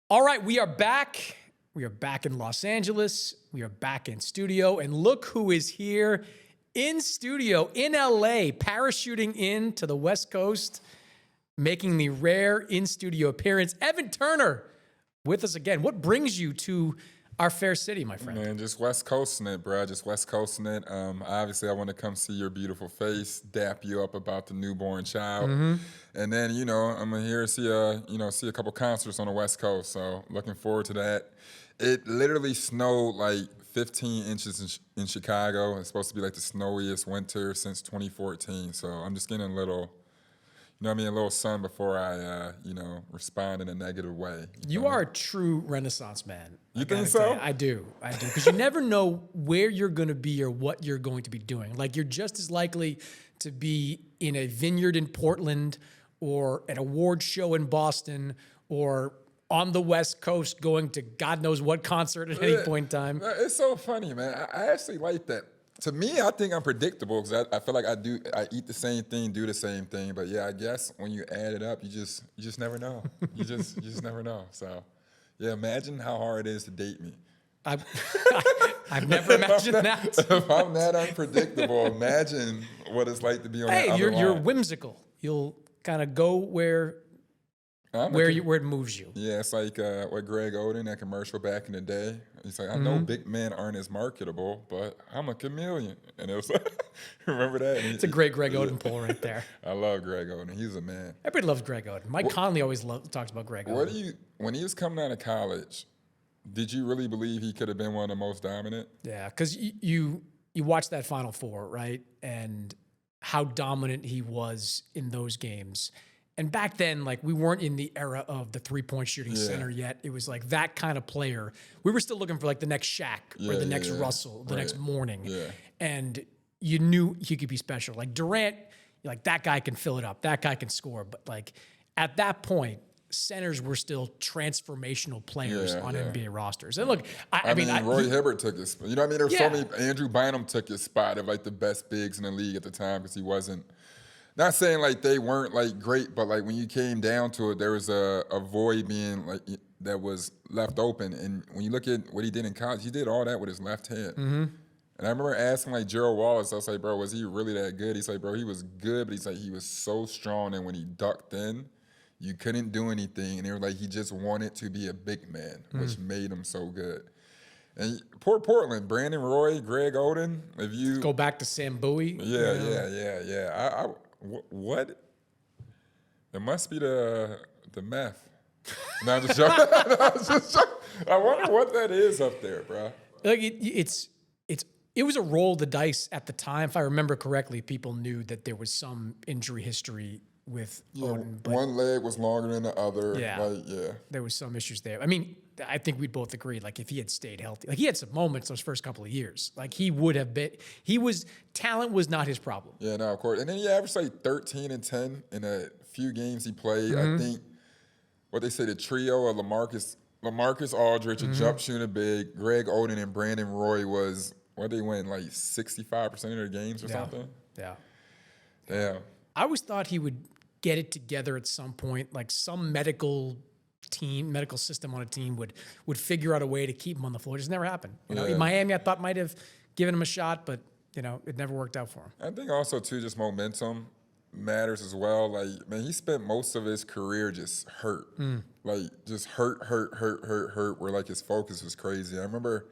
All right, we are back. We are back in Los Angeles. We are back in studio. And look who is here in studio in LA, parachuting into the West Coast, making the rare in-studio appearance. Evan Turner with us again. What brings you to our fair city, my friend? Man, just West Coasting it, bro. Just West Coasting it. Obviously, I want to come see your beautiful face, dap you up about the newborn child, and then I'm here to see a couple concerts on the West Coast. So looking forward to that. It literally snowed like 15 inches in Chicago. It's supposed to be like the snowiest winter since 2014. So I'm just getting a little. A little sun before I, respond in a negative way. You are a true Renaissance man. You think so? I do. Because you never know where you're going to be or what you're going to be doing. Like, you're just as likely to be in a vineyard in Portland or an award show in Boston or on the West Coast going to God knows what concert at any point in time. It's so funny, man. I actually like that. To me, I think I'm predictable because I feel like I eat the same thing, do the same thing. But yeah, I guess when you add it up, you just never know. You just never know. So yeah, imagine how hard it is to date me. I've never imagined that. If I'm that unpredictable, imagine what it's like to be on the other you're line. whimsical. You'll kind of go where it moves you. Yeah, it's like what Greg Oden, that commercial back in the day. He's like, I know big men aren't as marketable, but I'm a chameleon. And it was remember that? It's a great Greg Oden pull right there. I love Greg Oden. He's a man. Everybody loves Greg Oden. Mike Conley always talks about Greg Oden. When he was coming out of college, did you really believe he could have been one of the most dominant? Yeah, because you watch that Final Four, right? And how dominant he was in those games. And back then, like, we weren't in the era of the three-point shooting center yet. It was like that kind of player. We were still looking for like the next Shaq or the next Russell, the next Morning. Yeah. And you knew he could be special. Like Durant, you're like, that guy can fill it up. That guy can score. But like at that point, centers were still transformational players on NBA rosters. And look, I mean, Roy Hibbert took his spot. You know what I mean? There's so many. Andrew Bynum took his spot of like the best bigs in the league at the time because he wasn't. Not saying like they weren't like great, but like when you came down to it, there was a void being like that was left open. And when you look at what he did in college, he did all that with his left hand. And I remember asking like Gerald Wallace, I was like, bro, was he really that good? He's like, bro, he was good, but he's like, he was so strong. And when he ducked in, you couldn't do anything. And they were like, he just wanted to be a big man, which made him so good. And poor Portland, Brandon Roy, Greg Oden. If you go back to Sam Bowie. Yeah. What? It must be the meth. No, I'm just joking. I wonder what that is up there, bro. Like it was a roll of the dice at the time. If I remember correctly, people knew that there was some injury history with Oden. But one leg was longer than the other. There was some issues there. I mean, I think we'd both agree, like, if he had stayed healthy, like, he had some moments those first couple of years. Like, he would have been, talent was not his problem. Yeah, no, of course. And then he averaged like 13 and 10 in a few games he played. I think what they say, the trio of LaMarcus Aldridge, a jump shooter big, Greg Oden, and Brandon Roy was, what they win, like 65% of their games or something? Yeah. Damn. I always thought he would get it together at some point, like some medical system on a team would figure out a way to keep him on the floor. It just never happened. In Miami, I thought might have given him a shot, but it never worked out for him. I think also too, just momentum matters as well. Like, man, he spent most of his career just hurt, like just hurt. Where like his focus was crazy. I remember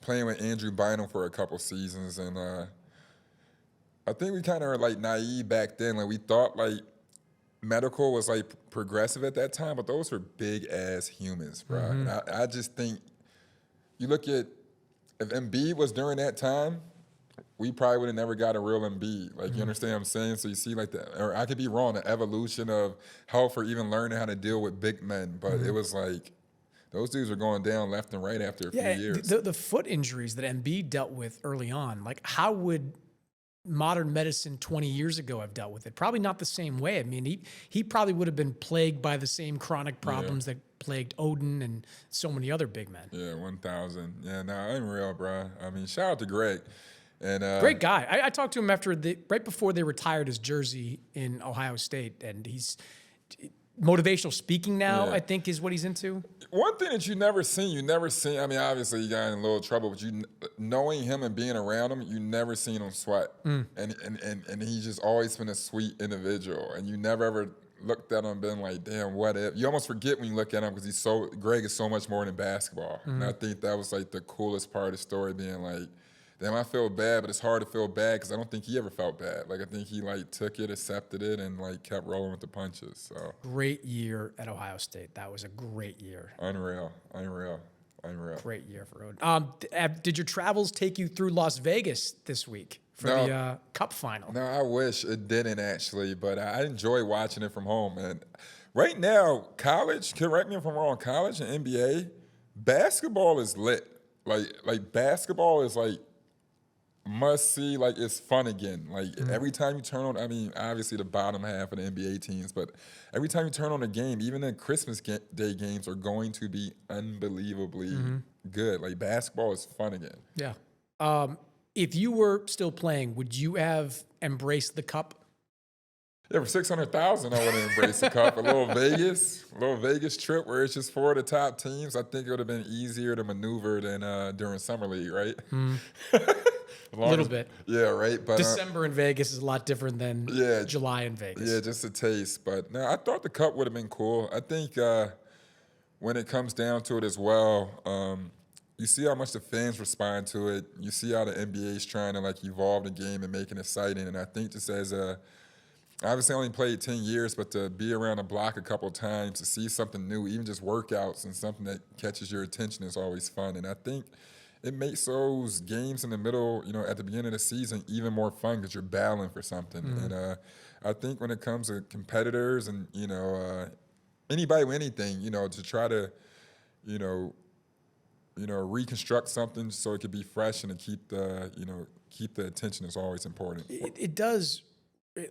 playing with Andrew Bynum for a couple seasons, and I think we kind of were like naive back then. Like, we thought like medical was like progressive at that time, but those were big ass humans, bro. And I just think you look at if Embiid was during that time, we probably would have never got a real Embiid. Like, you understand what I'm saying? So you see like or I could be wrong, the evolution of health or even learning how to deal with big men, but it was like those dudes were going down left and right after a few years. The foot injuries that Embiid dealt with early on, like, how would modern medicine 20 years ago have dealt with it? Probably not the same way. I mean, he probably would have been plagued by the same chronic problems that plagued Oden and so many other big men. Yeah, 1,000. Yeah, no, unreal, bro. I mean, shout out to Greg. And great guy. I talked to him right before they retired his jersey in Ohio State, and he's motivational speaking now, Yeah. I think, is what he's into. One thing that you never seen, I mean, obviously he got in a little trouble, but knowing him and being around him, you never seen him sweat. And he's just always been a sweet individual. And you never ever looked at him and been like, damn, what if? You almost forget when you look at him because Greg is so much more than basketball. And I think that was like the coolest part of the story, being like, damn, I feel bad, but it's hard to feel bad because I don't think he ever felt bad. Like, I think he like took it, accepted it, and like kept rolling with the punches. So Great year at Ohio State. That was a great year. unreal. Great year for Odin. Did your travels take you through Las Vegas this week for the Cup final? No, I wish it didn't actually, but I enjoy watching it from home. And right now, college, correct me if I'm wrong, college and NBA, basketball is lit. Like basketball is like must see, like it's fun again. Like every time you turn on, I mean, obviously the bottom half of the NBA teams, but every time you turn on a game, even the Christmas Day games are going to be unbelievably good. Like basketball is fun again. Yeah. If you were still playing, would you have embraced the Cup? Yeah, for 600,000, I would have embraced the Cup. A little Vegas trip where it's just 4 of the top teams. I think it would have been easier to maneuver than during Summer League, right? A little bit. Yeah, right. But December in Vegas is a lot different than July in Vegas. Yeah, just a taste. But no, I thought the Cup would have been cool. I think when it comes down to it as well, you see how much the fans respond to it. You see how the NBA is trying to like evolve the game and make it exciting. And I think just as obviously I only played 10 years, but to be around the block a couple of times, to see something new, even just workouts and something that catches your attention is always fun. And I think it makes those games in the middle, at the beginning of the season, even more fun because you're battling for something. And I think when it comes to competitors and, anybody with anything, to try to, reconstruct something so it could be fresh and to keep the attention is always important. It does.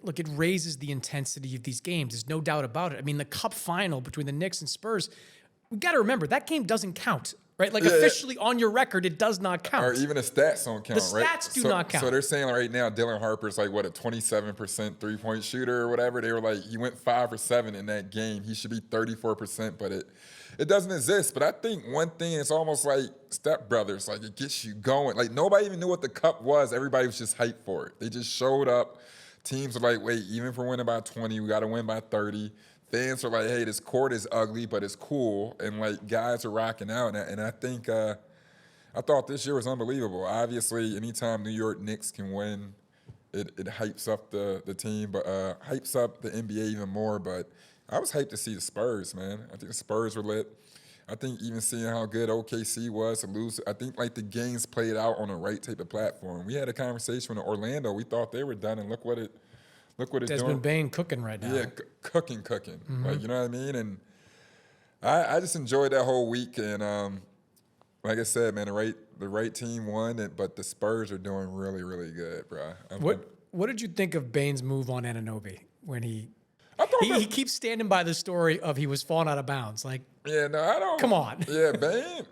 Look, it raises the intensity of these games. There's no doubt about it. I mean, the Cup final between the Knicks and Spurs, we got to remember that game doesn't count, right? Like officially on your record, it does not count. Or even the stats don't count, the right? The stats do not count. So they're saying right now Dylan Harper's like, what, a 27% three-point shooter or whatever. They were like, he went 5 or 7 in that game. He should be 34%, but it doesn't exist. But I think one thing, it's almost like Step Brothers. Like, it gets you going. Like, nobody even knew what the Cup was. Everybody was just hyped for it. They just showed up. Teams are like, wait, even if we're winning by 20, we got to win by 30. Fans are like, hey, this court is ugly, but it's cool. And, like, guys are rocking out. And I think I thought this year was unbelievable. Obviously, anytime New York Knicks can win, it hypes up the team, but hypes up the NBA even more. But I was hyped to see the Spurs, man. I think the Spurs were lit. I think even seeing how good OKC was to lose, I think like the games played out on the right type of platform. We had a conversation with Orlando. We thought they were done, and look what it's doing. Desmond Bane cooking right now. Yeah, cooking. Like, you know what I mean? And I just enjoyed that whole week. And like I said, man, the right team won, but the Spurs are doing really, really good, bro. What did you think of Bane's move on Anunoby when he keeps standing by the story of he was falling out of bounds? Like, yeah, no, I don't. Come on. Yeah, Bane,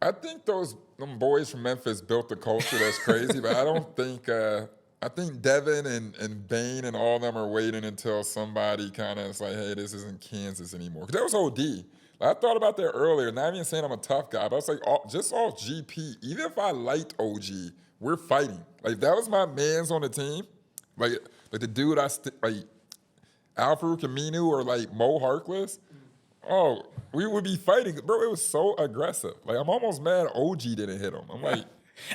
I think them boys from Memphis built the culture that's crazy, but I don't think, I think Devin and Bane and all of them are waiting until somebody kind of is like, hey, this isn't Kansas anymore. Because that was OD. I thought about that earlier, not even saying I'm a tough guy, but I was like, just off GP, even if I liked OG, we're fighting. Like, that was my mans on the team. Like the dude like Alfred Camino or like Mo Harkless. Oh, we would be fighting. Bro, it was so aggressive. Like, I'm almost mad OG didn't hit him. I'm like...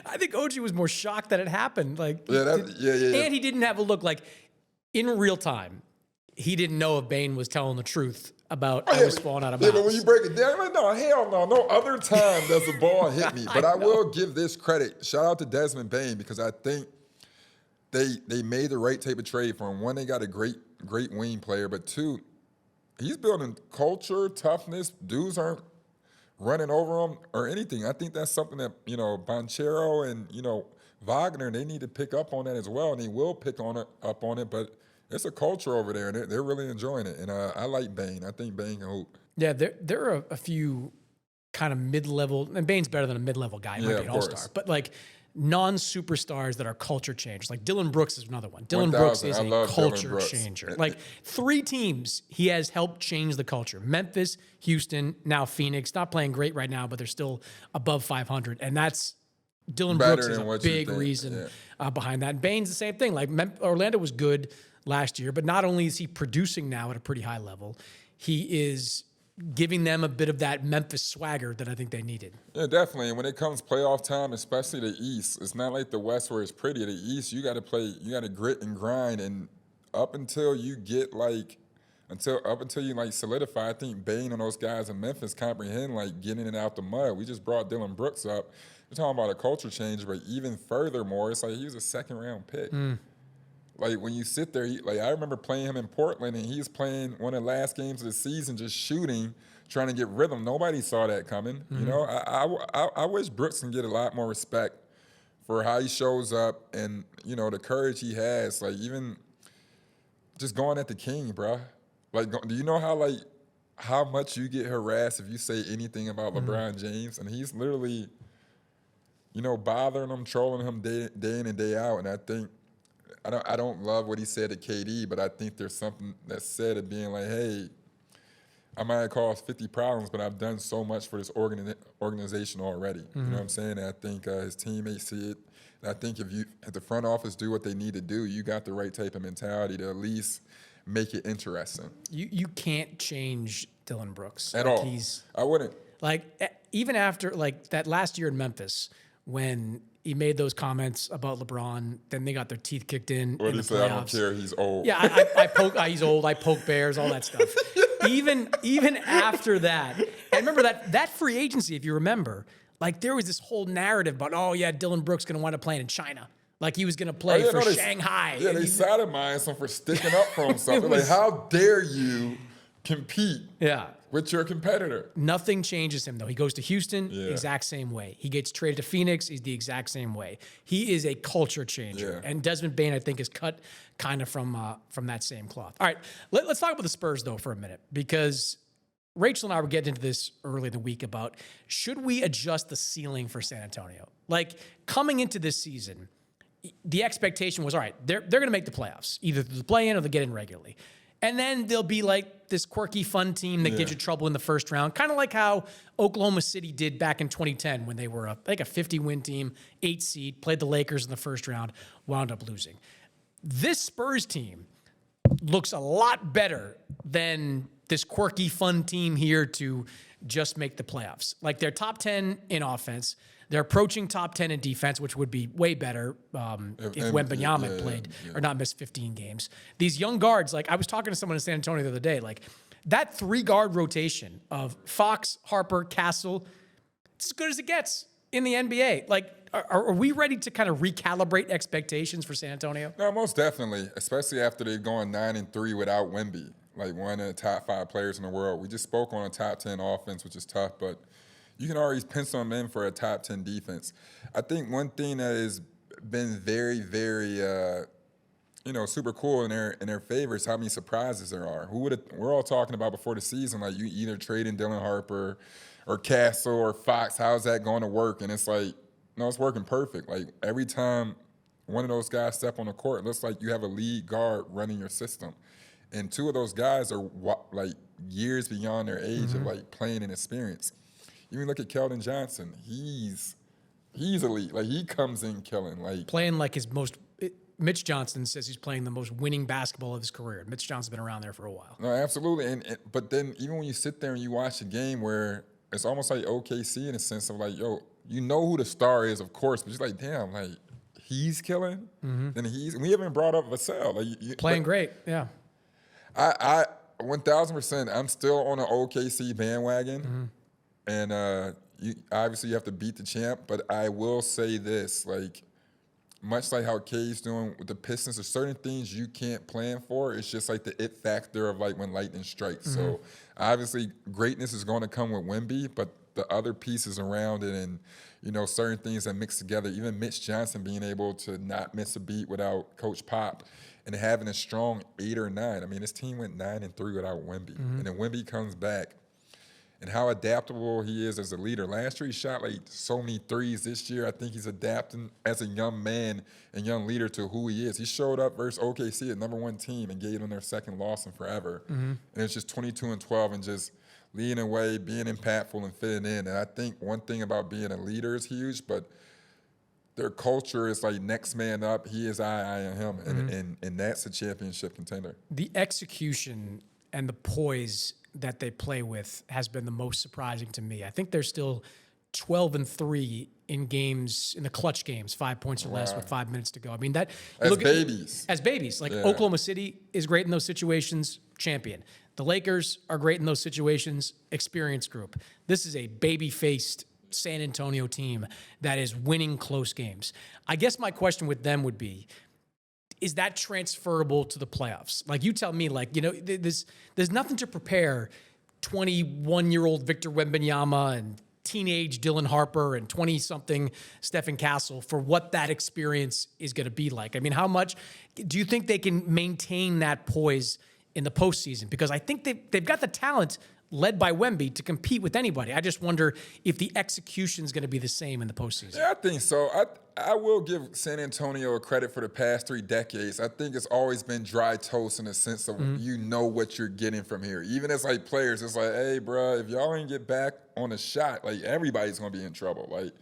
I think OG was more shocked that it happened. Like, yeah. And he didn't have a look like, in real time, he didn't know if Bane was telling the truth about I was falling out of bounds. Yeah, but when you break it down, I'm like, no, hell no. No other time does the ball hit me. But I will give this credit. Shout out to Desmond Bane, because I think they made the right type of trade for him. One, they got a great wing player, but two, he's building culture, toughness. Dudes aren't running over him or anything. I think that's something that, Banchero and, Wagner, they need to pick up on that as well, and they will pick up on it, but it's a culture over there, and they're really enjoying it. And I like Bane. I think Bane can hoop. Yeah, there are a few kind of mid-level, and Bane's better than a mid-level guy. He might be an all-star. But, like, non-superstars that are culture changers. Like Dillon Brooks is another one. Dillon 1000. Brooks is I a love Dillon culture Brooks. changer. Like 3 teams he has helped change the culture. Memphis, Houston, now Phoenix. Not playing great right now, but they're still above 500. And that's Dillon Better Brooks is than a what you big think. reason behind that. And Bane's the same thing. Like Orlando was good last year, but not only is he producing now at a pretty high level, he is giving them a bit of that Memphis swagger that I think they needed. Yeah, definitely. And when it comes playoff time, especially the East, it's not like the West where it's pretty. The East, you got to play, you got to grit and grind. And up until you get until you like solidify, I think Bane and those guys in Memphis comprehend like getting it out the mud. We just brought Dillon Brooks up. We're talking about a culture change, but even furthermore, it's like he was a 2nd-round pick. Like when you sit there, I remember playing him in Portland, and he's playing one of the last games of the season, just shooting, trying to get rhythm. Nobody saw that coming. You know, I wish Brooks can get a lot more respect for how he shows up and the courage he has. Like even just going at the king, bro. Like, do you know how much you get harassed if you say anything about LeBron James? And he's literally, bothering him, trolling him day in and day out. And I think. I don't love what he said to KD, but I think there's something that's said of being like, hey, I might have caused 50 problems, but I've done so much for this organization already. You know what I'm saying? And I think his teammates see it. And I think if the front office do what they need to do, you got the right type of mentality to at least make it interesting. You can't change Dillon Brooks. At all. I wouldn't. Even after that last year in Memphis when he made those comments about LeBron, then they got their teeth kicked in. What did he say? I don't care. He's old. Yeah, I poke. He's old. I poke bears. All that stuff. Even after that, and remember that free agency, if you remember, there was this whole narrative about, Dillon Brooks going to wind up playing in China. Like he was going to play for Shanghai. Yeah, they sodomized him for sticking up for himself. How dare you compete? Yeah. With your competitor. Nothing changes him, though. He goes to Houston, exact same way. He gets traded to Phoenix, he's the exact same way. He is a culture changer. And Desmond Bane, I think, is cut kind of from that same cloth. All right, let's talk about the Spurs, though, for a minute, because Rachel and I were getting into this early in the week about should we adjust the ceiling for San Antonio? Coming into this season, the expectation was, all right, they're going to make the playoffs, either through the play-in or they'll get in regularly. And then they'll be this quirky, fun team that gives you trouble in the first round, kind of like how Oklahoma City did back in 2010 when they were a 50-win team, 8 seed, played the Lakers in the first round, wound up losing. This Spurs team looks a lot better than this quirky, fun team here to just make the playoffs. They're top 10 in offense. They're approaching top 10 in defense, which would be way better if Wembanyama played or not missed 15 games. These young guards, I was talking to someone in San Antonio the other day, that 3-guard rotation of Fox, Harper, Castle, it's as good as it gets in the NBA. Are we ready to kind of recalibrate expectations for San Antonio? No, most definitely, especially after they've gone 9-3 without Wemby, one of the top 5 players in the world. We just spoke on a top 10 offense, which is tough, but you can already pencil them in for a top 10 defense. I think one thing that has been very, very, super cool in their favor is how many surprises there are. We're all talking about before the season, you either trade in Dylan Harper or Castle or Fox. How's that going to work? And it's no, it's working perfect. Every time one of those guys step on the court, it looks like you have a lead guard running your system. And 2 of those guys are years beyond their age of playing and experience. Even look at Keldon Johnson. He's elite. He comes in killing. Playing his most. Mitch Johnson says he's playing the most winning basketball of his career. Mitch Johnson's been around there for a while. No, absolutely. But then even when you sit there and you watch a game where it's almost like OKC in a sense of you know who the star is, of course, but you're damn, he's killing. And we haven't brought up Vassell. Playing great, yeah. I 1,000%. I'm still on an OKC bandwagon. And obviously you have to beat the champ, but I will say this, much like how K's doing with the Pistons, there's certain things you can't plan for. It's just the it factor of when lightning strikes. So obviously greatness is going to come with Wemby, but the other pieces around it and, certain things that mix together, even Mitch Johnson being able to not miss a beat without Coach Pop and having a strong 8 or 9. I mean, this team went 9-3 without Wemby. And then Wemby comes back. and how adaptable he is as a leader. Last year, he shot like so many threes. This year, I think he's adapting as a young man and young leader to who he is. He showed up versus OKC, a #1 team, and gave them their second loss in forever. And it's just 22-12 and just leading away, being impactful and fitting in. And I think one thing about being a leader is huge, but their culture is like next man up. He is I am him. And that's a championship contender. The execution and the poise that they play with has been the most surprising to me. I think they're still 12-3 in games, in the clutch games, 5 points or less with 5 minutes to go. I mean, that as babies. As babies. Like Oklahoma City is great in those situations, champion. The Lakers are great in those situations, experienced group. This is a baby-faced San Antonio team that is winning close games. I guess my question with them would be, is that transferable to the playoffs? Like, you tell me, like, you know, there's nothing to prepare 21-year-old Victor Wembanyama and teenage Dylan Harper and 20-something Stephen Castle for what that experience is going to be like. I mean, how much do you think they can maintain that poise in the postseason? Because I think they've got the talent led by Wemby to compete with anybody. I just wonder if the execution is going to be the same in the postseason. Yeah, I think so. I will give San Antonio a credit for the past 3 decades. I think it's always been dry toast in the sense of you know what you're getting from here. Even as like players, it's like, hey, bro, if y'all ain't get back on a shot, like everybody's gonna be in trouble. Like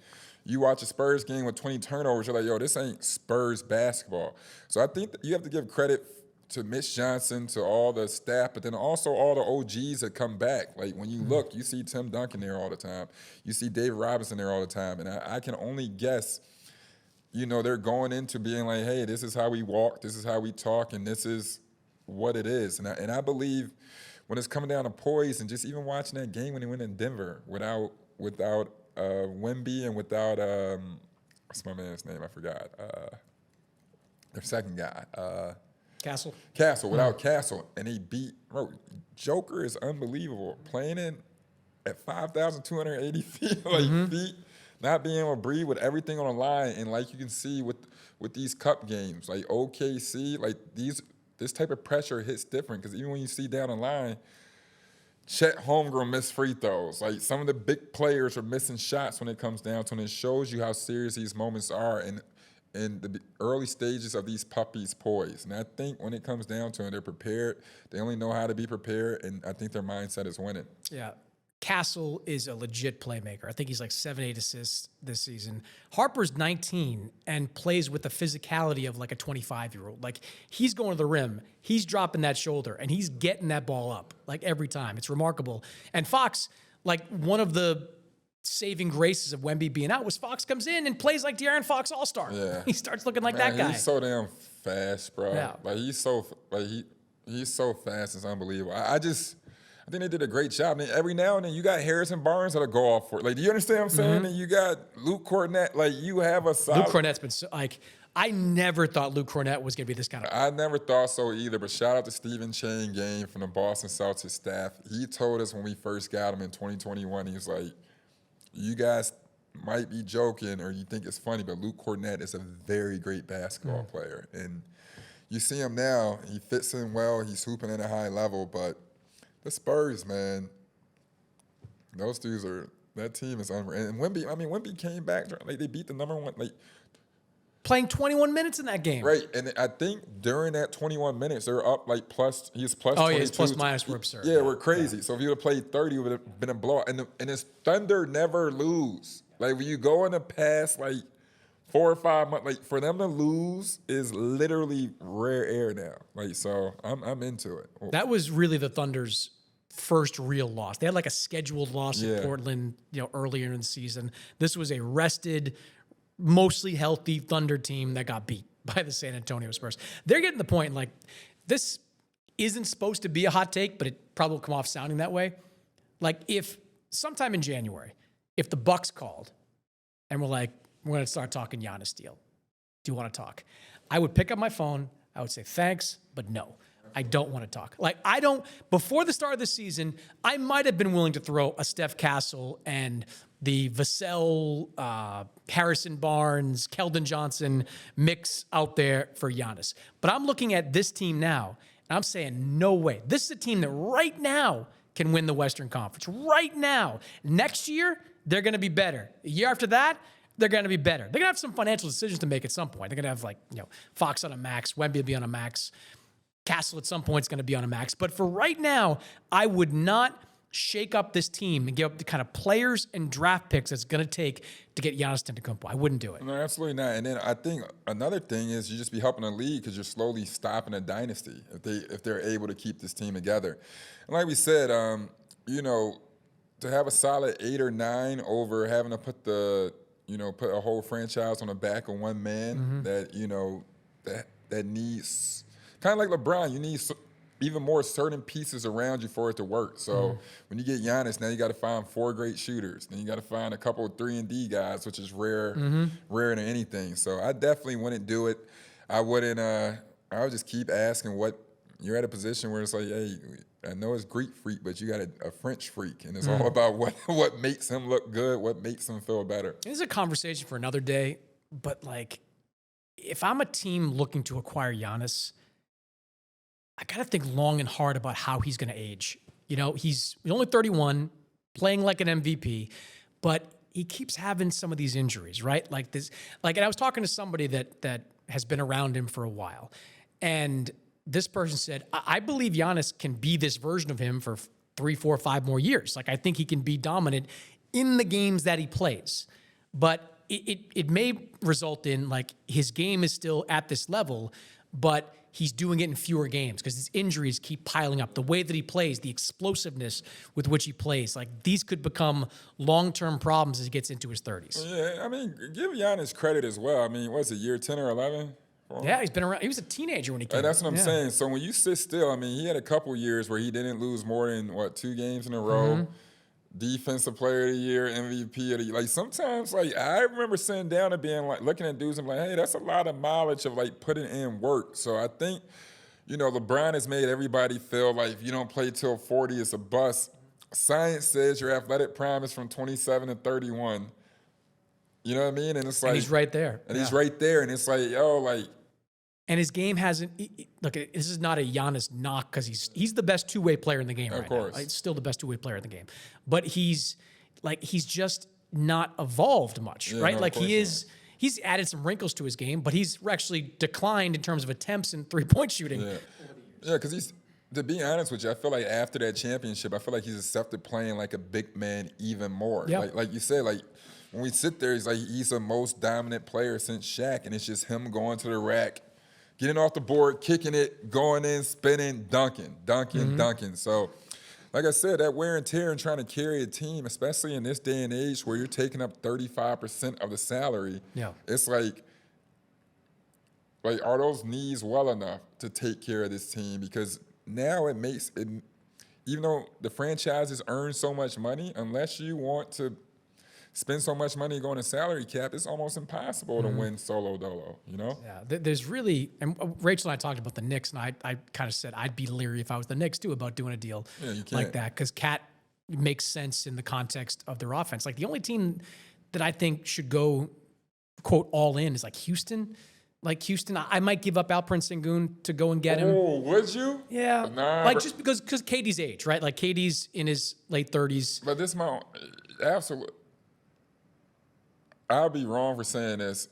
you watch a Spurs game with 20 turnovers, you're like, yo, this ain't Spurs basketball. So I think that you have to give credit to Mitch Johnson, to all the staff, but then also all the OGs that come back. Like when you look, you see Tim Duncan there all the time. You see Dave Robinson there all the time. And I can only guess, you know, they're going into being like, hey, this is how we walk, this is how we talk, and this is what it is. And I believe when it's coming down to poise and just even watching that game when they went in Denver without Wemby and without, what's my man's name? I forgot. Their second guy. Castle, without Castle. And he beat, bro, Joker is unbelievable. Playing in at 5,280 feet, like feet, not being able to breathe with everything on the line. And like you can see with these cup games, like OKC, like this type of pressure hits different because even when you see down the line, Chet Holmgren missed free throws. Like some of the big players are missing shots when it comes down to it. And it shows you how serious these moments are in the early stages of these puppies' poise. And I think when it comes down to it, they're prepared. They only know how to be prepared, and I think their mindset is winning. Yeah. Castle is a legit playmaker. I think he's like 7-8 assists this season. Harper's 19 and plays with the physicality of like a 25-year-old. Like he's going to the rim, he's dropping that shoulder, and he's getting that ball up like every time. It's remarkable. And Fox, like one of the saving graces of Wemby being out was Fox comes in and plays like De'Aaron Fox All-Star. Yeah. He starts looking like that guy. He's so damn fast, bro. Yeah. Like he's so fast, it's unbelievable. I think they did a great job. I mean, every now and then you got Harrison Barnes that'll go off for it. Like, do you understand what I'm saying? And you got Luke Cornett. Like, you have a solid. Luke Cornett's been so, like, I never thought Luke Cornett was going to be this kind of player. I never thought so either, but shout out to Stephen Chain Game from the Boston Celtics staff. He told us when we first got him in 2021, he was like, you guys might be joking or you think it's funny, but Luke Cornett is a very great basketball player. And you see him now, he fits in well, he's hooping at a high level, but the Spurs, man, those dudes that team is unreal. And Wemby came back, like they beat the #1, like playing 21 minutes in that game. Right, and I think during that 21 minutes, they're up like he's plus 22. Oh, yeah, his plus minus were absurd. Yeah, we're crazy. So if you would have played 30, it would have been a blowout. And his Thunder never lose. Like when you go in the past, like 4 or 5 months, like for them to lose is literally rare air now. Like, so I'm into it. That was really the Thunder's first real loss. They had like a scheduled loss in Portland, earlier in the season. This was a rested, mostly healthy Thunder team that got beat by the San Antonio Spurs. They're getting the point, like, this isn't supposed to be a hot take, but it probably will come off sounding that way. Like, if sometime in January, if the Bucks called and we're like, we're going to start talking Giannis deal. Do you want to talk? I would pick up my phone. I would say, thanks, but no. I don't want to talk. Like, before the start of the season, I might have been willing to throw a Steph Castle and the Vassell, Harrison Barnes, Keldon Johnson mix out there for Giannis. But I'm looking at this team now, and I'm saying, no way. This is a team that right now can win the Western Conference. Right now. Next year, they're going to be better. The year after that, they're going to be better. They're going to have some financial decisions to make at some point. They're going to have, like, Fox on a max, Wemby will be on a max, Castle at some point is going to be on a max. But for right now, I would not shake up this team and give up the kind of players and draft picks it's going to take to get Giannis Antetokounmpo. I wouldn't do it. No, absolutely not. And then I think another thing is you just be helping the league because you're slowly stopping a dynasty if they're able to keep this team together. And like we said, to have a solid 8 or 9 over having to put put a whole franchise on the back of one man that needs, kind of like LeBron, you need even more certain pieces around you for it to work. So when you get Giannis, now you got to find 4 great shooters. Then you got to find a couple of 3-and-D guys, which is rare than anything. So I definitely wouldn't do it. I wouldn't. I would just keep asking what you're at a position where it's like, hey, I know it's Greek freak, but you got a French freak, and it's all about what makes him look good, what makes him feel better. This is a conversation for another day, but like, if I'm a team looking to acquire Giannis, I got to think long and hard about how he's going to age. He's only 31, playing like an MVP, but he keeps having some of these injuries, right? Like this, and I was talking to somebody that has been around him for a while, and this person said, I believe Giannis can be this version of him for 3, 4, 5 more years. Like, I think he can be dominant in the games that he plays, but it may result in, like, his game is still at this level, but he's doing it in fewer games because his injuries keep piling up. The way that he plays, the explosiveness with which he plays, like, these could become long-term problems as he gets into his 30s. Yeah, I mean, give Giannis credit as well. I mean, what's it, year 10 or 11? Yeah, he's been around. He was a teenager when he came. And that's what I'm saying. So when you sit still, I mean, he had a couple years where he didn't lose more than, 2 games in a row. Defensive Player of the Year, MVP of the year. Like, sometimes, like, I remember sitting down and being like, looking at dudes and like, hey, that's a lot of mileage of, like, putting in work. So I think, LeBron has made everybody feel like if you don't play till 40, it's a bust. Science says your athletic prime is from 27 to 31. You know what I mean? And it's like, and he's right there. And he's right there. And it's like, and his game hasn't. Look, this is not a Giannis knock because he's the best two-way player in the game right now. He's still the best two-way player in the game, but he's just not evolved much, right? Like he's added some wrinkles to his game, but he's actually declined in terms of attempts and three-point shooting. Yeah, because to be honest with you, I feel like after that championship, I feel like he's accepted playing like a big man even more. Yeah. Like you said, like when we sit there, he's the most dominant player since Shaq, and it's just him going to the rack, getting off the board, kicking it, going in, spinning, dunking. So, like I said, that wear and tear and trying to carry a team, especially in this day and age where you're taking up 35% of the salary, it's like, are those knees well enough to take care of this team? Because now it makes it, even though the franchises earn so much money, unless you want to spend so much money going to salary cap, it's almost impossible to win solo dolo, Yeah, there's really, and Rachel and I talked about the Knicks, and I kind of said I'd be leery if I was the Knicks too about doing a deal like that because Cat makes sense in the context of their offense. Like the only team that I think should go, quote, all in is like Houston. Like Houston, I might give up Alperen Sengun to go and get him. Oh, would you? Yeah. Nah, like just because KD's age, right? Like KD's in his late 30s. But this my absolute. I'll be wrong for saying this.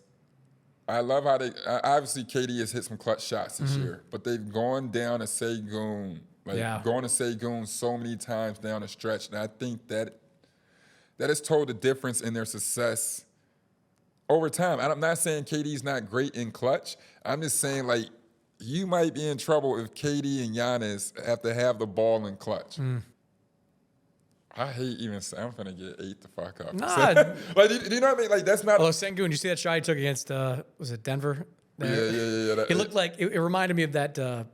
I love how obviously KD has hit some clutch shots this year, but they've gone down to Sengun, going to Sengun so many times down the stretch, and I think that has told the difference in their success over time. I'm not saying KD's not great in clutch. I'm just saying, like, you might be in trouble if KD and Giannis have to have the ball in clutch. I hate even saying I'm finna get 8 the fuck up. Nah. Like, do you know what I mean? Like, that's not. Although Sengun, you see that shot he took against, was it Denver? Yeah. He looked like, it reminded me of that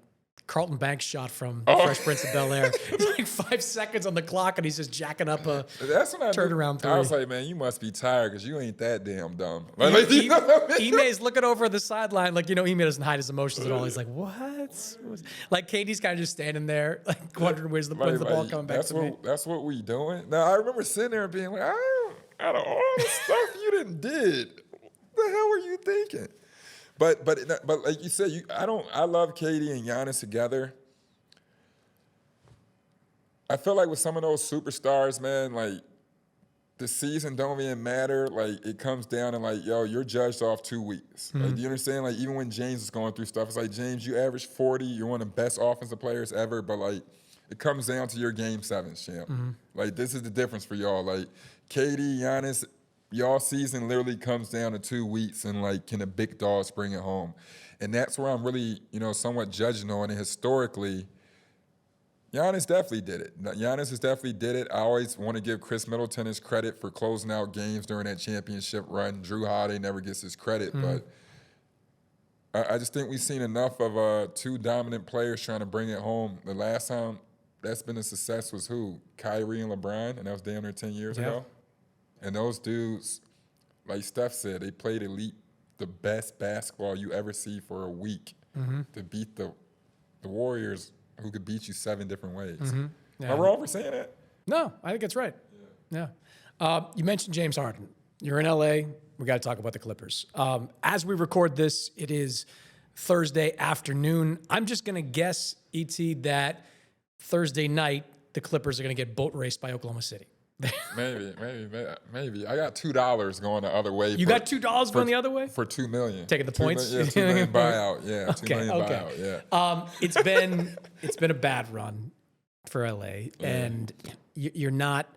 Carlton Banks shot from The Fresh Prince of Bel-Air. It's like 5 seconds on the clock, and he's just jacking up a turnaround three. I was like, man, you must be tired because you ain't that damn dumb. Ime's looking over the sideline, like, Ime doesn't hide his emotions at all. He's like, what? Like, KD's kind of just standing there, like, wondering when's the ball coming back to me. That's what we doing? Now, I remember sitting there and being like, out of all the stuff you done did, what the hell were you thinking? But like you said, I love KD and Giannis together. I feel like with some of those superstars, man, like the season don't even matter. Like it comes down to like, yo, you're judged off 2 weeks. Like, do you understand? Like even when James is going through stuff, it's like, James, you averaged 40. You're one of the best offensive players ever. But like, it comes down to your game 7s, champ. Like this is the difference for y'all. Like KD, Giannis, y'all season literally comes down to 2 weeks, and like, can the big dogs bring it home? And that's where I'm really, somewhat judging on it historically. Giannis definitely did it. Giannis has definitely did it. I always want to give Chris Middleton his credit for closing out games during that championship run. Drew Holiday never gets his credit, but I just think we've seen enough of 2 dominant players trying to bring it home. The last time that's been a success was who? Kyrie and LeBron, and that was damn near 10 years ago. And those dudes, like Steph said, they played the best basketball you ever see for a week to beat the Warriors, who could beat you 7 different ways. Am I wrong for saying that? No, I think that's right. Yeah. You mentioned James Harden. You're in LA. We got to talk about the Clippers. As we record this, it is Thursday afternoon. I'm just going to guess, E.T., that Thursday night, the Clippers are going to get boat raced by Oklahoma City. Maybe. I got $2 going the other way. You got $2 going the other way? For $2 million. Taking the points? Yeah, $2 million buyout. Yeah, $2 million buyout. Yeah. It's been a bad run for LA, and you're not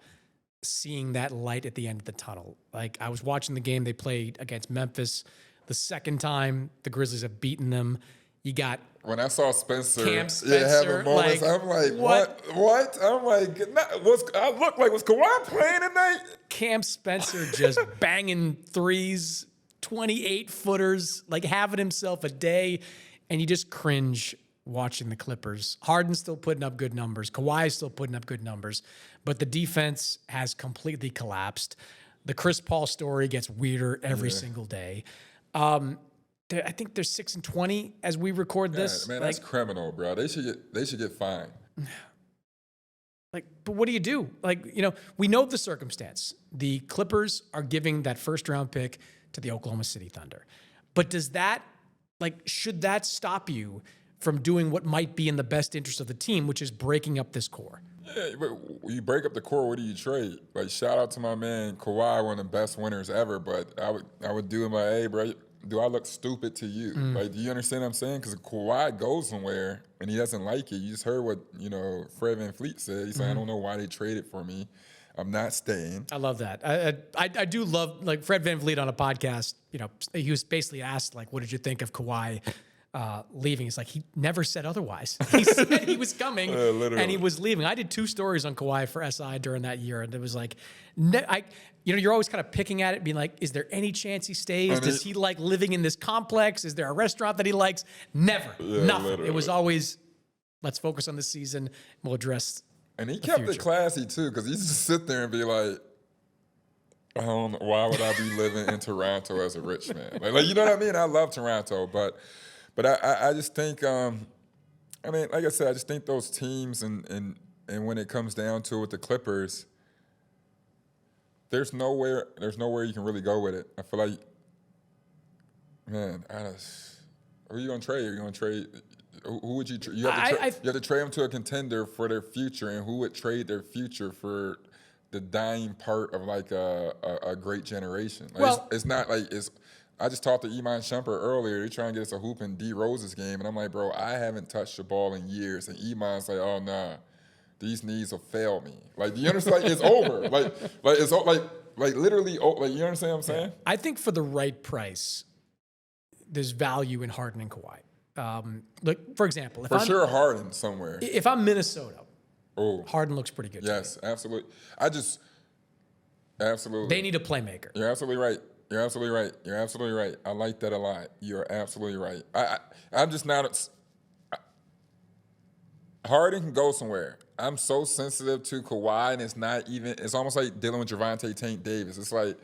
seeing that light at the end of the tunnel. Like, I was watching the game they played against Memphis. The second time the Grizzlies have beaten them, you got when I saw Spencer, Spencer having moments, I'm like, what? I'm like, was Kawhi playing tonight? Cam Spencer just banging threes, 28-footers, like having himself a day, and you just cringe watching the Clippers. Harden's still putting up good numbers. Kawhi's still putting up good numbers, but the defense has completely collapsed. The Chris Paul story gets weirder every single day. I think they're 6-20 as we record this. Man, that's criminal, bro. They should get fined. Like, but what do you do? Like, we know the circumstance. The Clippers are giving that first-round pick to the Oklahoma City Thunder. But should that stop you from doing what might be in the best interest of the team, which is breaking up this core? Yeah, but you break up the core, what do you trade? Like, shout out to my man Kawhi, one of the best winners ever. But I would do him like, hey, bro, do I look stupid to you? Like, do you understand what I'm saying? Because if Kawhi goes somewhere and he doesn't like it, you just heard what Fred VanVleet said. He said, I don't know why they traded for me. I'm not staying. I love that. I do love, like, Fred VanVleet on a podcast. He was basically asked, like, what did you think of Kawhi leaving? It's like, he never said otherwise. He said he was coming and he was leaving. I did 2 stories on Kawhi for SI during that year, and it was like, you're always kind of picking at it, being like, is there any chance he stays? Does he like living in this complex? Is there a restaurant that he likes? Never. Nothing. Literally. It was always, let's focus on this season. We'll address. And he kept it classy too, because he used to sit there and be like, I don't know, why would I be living in Toronto as a rich man? Like, you know what I mean? I love Toronto, but I just think, like I said, I just think those teams and when it comes down to it with the Clippers, there's nowhere you can really go with it. I feel like, man, who are you gonna trade? Are you gonna trade? Who would you trade? You have to trade them to a contender for their future, and who would trade their future for the dying part of like a great generation? Like, it's not like it's. I just talked to Iman Shumpert earlier. They're trying to get us a hoop in D Rose's game, and I'm like, bro, I haven't touched the ball in years, and Iman's like, oh nah. These knees will fail me. Like, do you understand? Like, it's over. Like it's like literally. Like, you understand what I'm saying? I think for the right price, there's value in Harden and Kawhi. Look, for example, if I'm Harden somewhere. If I'm Minnesota, Harden looks pretty good. Yes, absolutely. Absolutely. They need a playmaker. You're absolutely right. I like that a lot. You're absolutely right. I'm just not. Harden can go somewhere. I'm so sensitive to Kawhi, and it's almost like dealing with Javonte Tank Davis. It's like,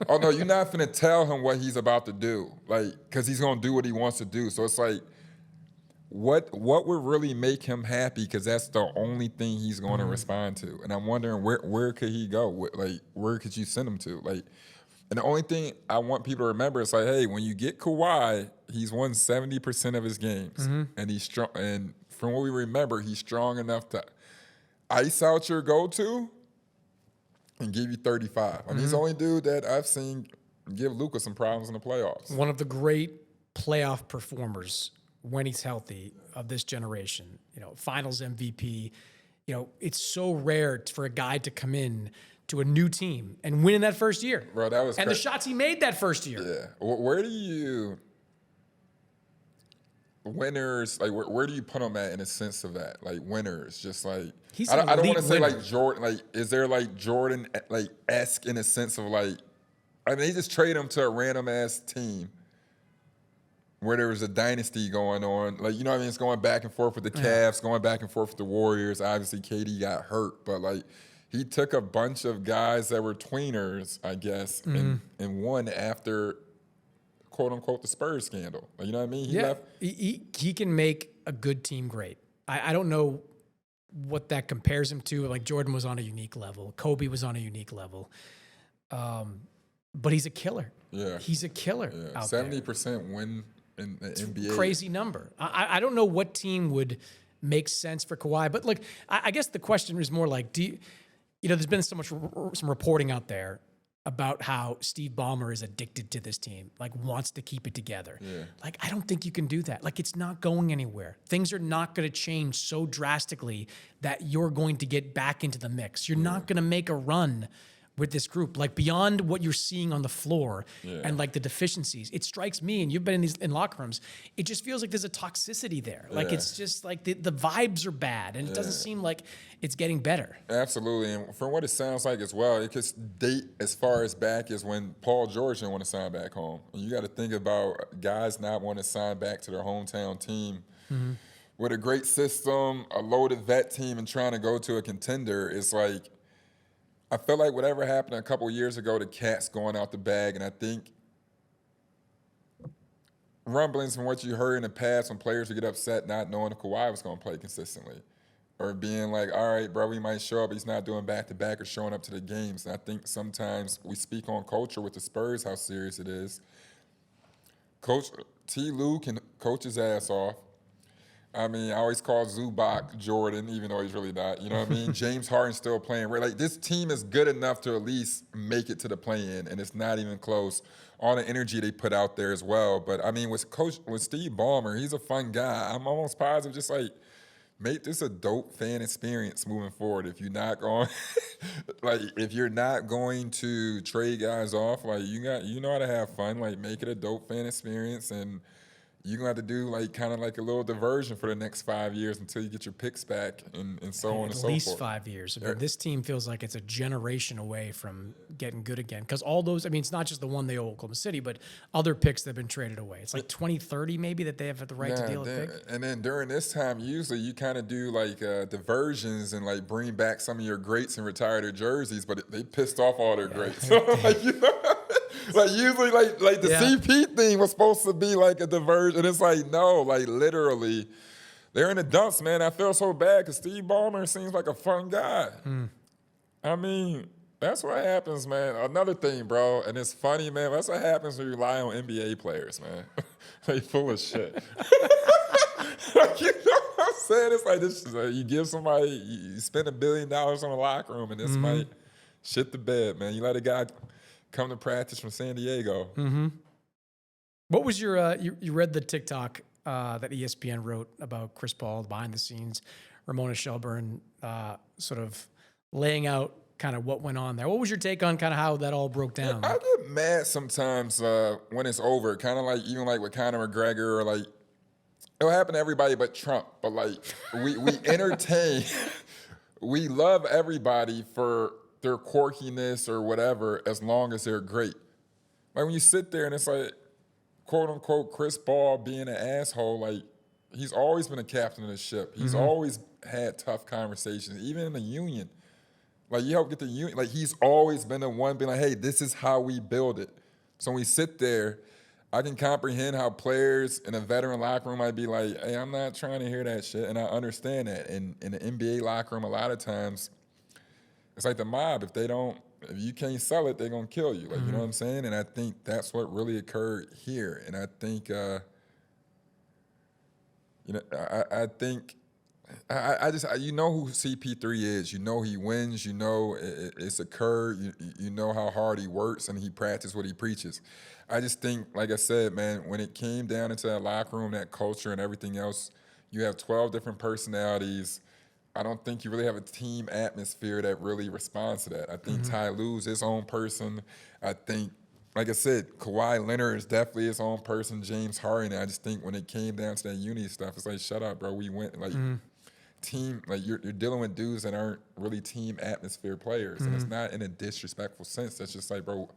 oh no, you're not finna tell him what he's about to do, like, because he's gonna do what he wants to do. So it's like, what would really make him happy? Because that's the only thing he's going to respond to. And I'm wondering where could he go? Like, where could you send him to? Like, and the only thing I want people to remember is like, hey, when you get Kawhi, he's won 70% of his games, and he's strong. And from what we remember, he's strong enough to ice out your go-to and give you 35. I mean, he's the only dude that I've seen give Luka some problems in the playoffs. One of the great playoff performers when he's healthy of this generation, finals MVP. It's so rare for a guy to come in to a new team and win in that first year. Bro, that was the shots he made that first year. Yeah. Where do you winners, like where do you put them at in a sense of that? Like winners, just like he's I don't want to say winner. like Jordan, like is there like Jordan like esque in a sense of like, I mean, they just trade him to a random ass team where there was a dynasty going on. Like, you know what I mean? It's going back and forth with the Cavs, going back and forth with the Warriors. Obviously, KD got hurt, but like he took a bunch of guys that were tweeners, I guess, and won after quote unquote the Spurs scandal. Like, you know what I mean? He can make a good team great. I don't know what that compares him to. Like Jordan was on a unique level. Kobe was on a unique level. But he's a killer. Yeah. He's a killer. Yeah. Out 70% win in the NBA. Crazy number. I don't know what team would make sense for Kawhi, but like I guess the question is more like, there's been some reporting out there about how Steve Ballmer is addicted to this team, like wants to keep it together. Yeah. Like, I don't think you can do that. Like, it's not going anywhere. Things are not going to change so drastically that you're going to get back into the mix. You're not going to make a run with this group, like beyond what you're seeing on the floor and like the deficiencies. It strikes me, and you've been in locker rooms, it just feels like there's a toxicity there. Like it's just like the vibes are bad, and it doesn't seem like it's getting better. Absolutely, and from what it sounds like as well, it could date as far as back as when Paul George didn't want to sign back home. And you got to think about guys not wanting to sign back to their hometown team. With a great system, a loaded vet team, and trying to go to a contender, it's like, I feel like whatever happened a couple of years ago, the cat's going out the bag, and I think rumblings from what you heard in the past when players would get upset not knowing if Kawhi was going to play consistently, or being like, all right, bro, we might show up, but he's not doing back-to-back or showing up to the games. And I think sometimes we speak on culture with the Spurs, how serious it is. Coach T. Lue can coach his ass off. I mean, I always call Zubac Jordan, even though he's really not. You know what I mean? James Harden's still playing. Like, this team is good enough to at least make it to the play-in, and it's not even close. All the energy they put out there as well. But, I mean, with Steve Ballmer, he's a fun guy. I'm almost positive, just like, make this a dope fan experience moving forward. If you're not going, if you're not going to trade guys off, like, you know how to have fun. Like, make it a dope fan experience, and you're going to have to do like kind of like a little diversion for the next 5 years until you get your picks back and so on and so forth. At least 5 years. I mean, this team feels like it's a generation away from getting good again. Because all those, I mean, it's not just the one they owe Oklahoma City, but other picks that have been traded away. It's like 2030 maybe that they have the right to deal with pick. And then during this time, usually you kind of do like diversions and like bring back some of your greats and retire their jerseys, but they pissed off all their greats. Like, you know, like usually like the CP thing was supposed to be like a diversion. And it's like, no, like literally, they're in the dumps, man. I feel so bad because Steve Ballmer seems like a fun guy. I mean, that's what happens, man. Another thing, bro, and it's funny, man. That's what happens when you rely on NBA players, man. They full of shit. Like, you know what I'm saying? It's like this. You give somebody, you spend $1 billion on a locker room, and this might shit the bed, man. You let a guy come to practice from San Diego. What was your, you read the TikTok that ESPN wrote about Chris Paul, behind the scenes, Ramona Shelburne sort of laying out kind of what went on there. What was your take on kind of how that all broke down? I get mad sometimes when it's over, kind of like even like with Conor McGregor, or like it'll happen to everybody but Trump. But like we entertain, we love everybody for their quirkiness or whatever, as long as they're great. Like when you sit there and it's like, quote unquote, Chris Paul being an asshole, like he's always been a captain of the ship. He's always had tough conversations, even in the union. Like you help get the union, like he's always been the one being like, hey, this is how we build it. So when we sit there, I can comprehend how players in a veteran locker room might be like, hey, I'm not trying to hear that shit. And I understand that. And in the NBA locker room, a lot of times, it's like the mob. If you can't sell it, they're going to kill you. Like, you know what I'm saying? And I think that's what really occurred here. And I think, I think You know who CP3 is. You know he wins. You know it's a curve. You know how hard he works and he practices what he preaches. I just think, like I said, man, when it came down into that locker room, that culture and everything else, you have 12 different personalities. I don't think you really have a team atmosphere that really responds to that. I think Ty Lue's his own person. I think, like I said, Kawhi Leonard is definitely his own person. James Harden. I just think when it came down to that unity stuff, it's like, shut up, bro. We went like team. Like you're dealing with dudes that aren't really team atmosphere players, and it's not in a disrespectful sense. That's just like, bro.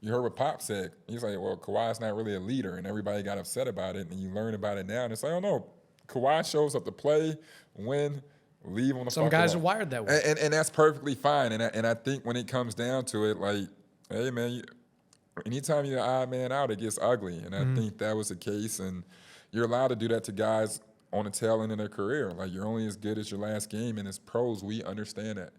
You heard what Pop said. He's like, well, Kawhi's not really a leader, and everybody got upset about it, and you learn about it now, and it's like, oh no, Kawhi shows up to play, win, leave on the. Some guys are wired that way, and that's perfectly fine. And I think when it comes down to it, like, hey man, anytime you're the odd man out, it gets ugly, and I think that was the case. And you're allowed to do that to guys on the tail end of their career. Like you're only as good as your last game, and as pros, we understand that.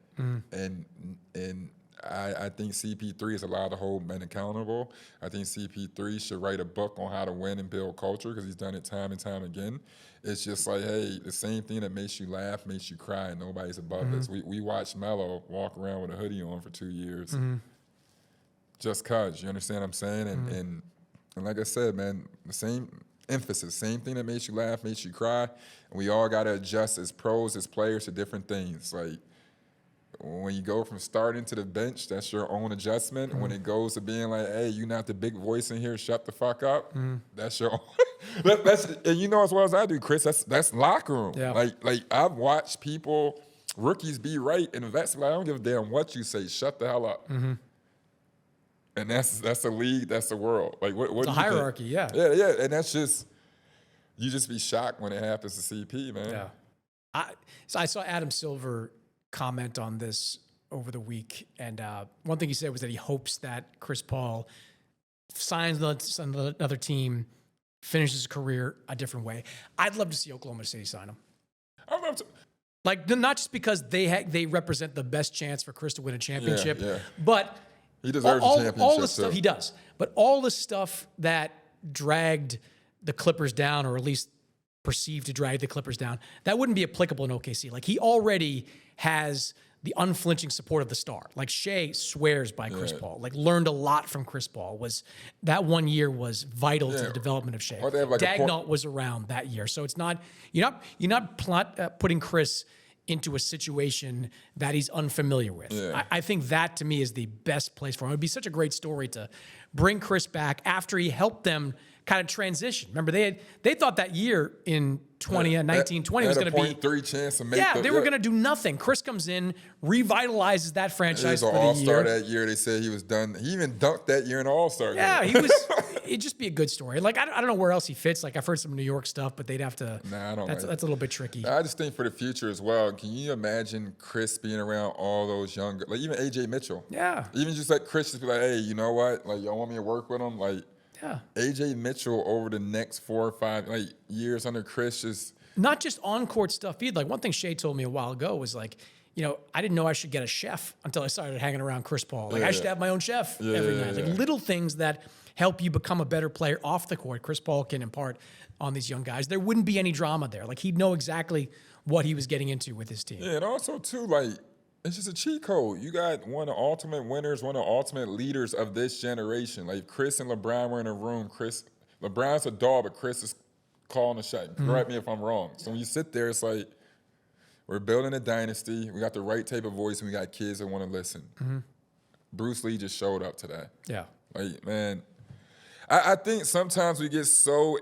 And I think CP3 is allowed to hold men accountable. I think CP3 should write a book on how to win and build culture because he's done it time and time again. It's just like, hey, the same thing that makes you laugh makes you cry, and nobody's above this. We watched Melo walk around with a hoodie on for 2 years just cause. You understand what I'm saying? And like I said, man, the same emphasis, same thing that makes you laugh makes you cry. And we all got to adjust as pros, as players to different things. Like, when you go from starting to the bench, that's your own adjustment. When it goes to being like, hey, you're not the big voice in here, shut the fuck up, that's your own. And you know as well as I do, Chris, that's locker room. Yeah. Like I've watched people, rookies be right, and vets like, I don't give a damn what you say, shut the hell up. And that's the league, that's the world. Like what it's a hierarchy, think? Yeah, and that's just, you just be shocked when it happens to CP, man. Yeah. I saw Adam Silver comment on this over the week, and one thing he said was that he hopes that Chris Paul signs another team, finishes his career a different way. I'd love to see Oklahoma City sign him. I'd love to. Like, not just because they represent the best chance for Chris to win a championship, but he deserves a championship. All the stuff he does, but all the stuff that dragged the Clippers down, or at least perceived to drag the Clippers down, that wouldn't be applicable in OKC. Like, he already has the unflinching support of the star. Like, Shea swears by Chris Paul. Like, learned a lot from Chris Paul. That 1 year was vital to the development of Shea. Dagnall was around that year, so it's not you're not putting Chris into a situation that he's unfamiliar with. I think that, to me, is the best place for him. It would be such a great story to bring Chris back after he helped them kind of transition. Remember, they thought that year in 1920 was going to be 0.3 chance to make. They were going to do nothing. Chris comes in, revitalizes that franchise for the year. He was an All-Star that year. They said he was done. He even dunked that year in All-Star game. Yeah, he was. It'd just be a good story. Like, I don't know where else he fits. Like, I've heard some New York stuff, but they'd have to. Nah, I don't. That's a little bit tricky. I just think for the future as well. Can you imagine Chris being around all those younger, like even AJ Mitchell? Yeah. Even just like Chris just be like, hey, you know what? Like, y'all want me to work with him? Like. Yeah. AJ Mitchell over the next 4 or 5 years under Chris just not just on court stuff either. Like, one thing Shea told me a while ago was like, I didn't know I should get a chef until I started hanging around Chris Paul. Like, I should have my own chef every night. Like, little things that help you become a better player off the court. Chris Paul can impart on these young guys. There wouldn't be any drama there. Like, he'd know exactly what he was getting into with his team. Yeah, and also too, like, it's just a cheat code. You got one of the ultimate winners, one of the ultimate leaders of this generation. Like, Chris and LeBron were in a room. LeBron's a dog, but Chris is calling the shot. Correct me if I'm wrong. So when you sit there, it's like, we're building a dynasty. We got the right type of voice, and we got kids that want to listen. Bruce Lee just showed up today. Yeah. Like, man, I think sometimes we get so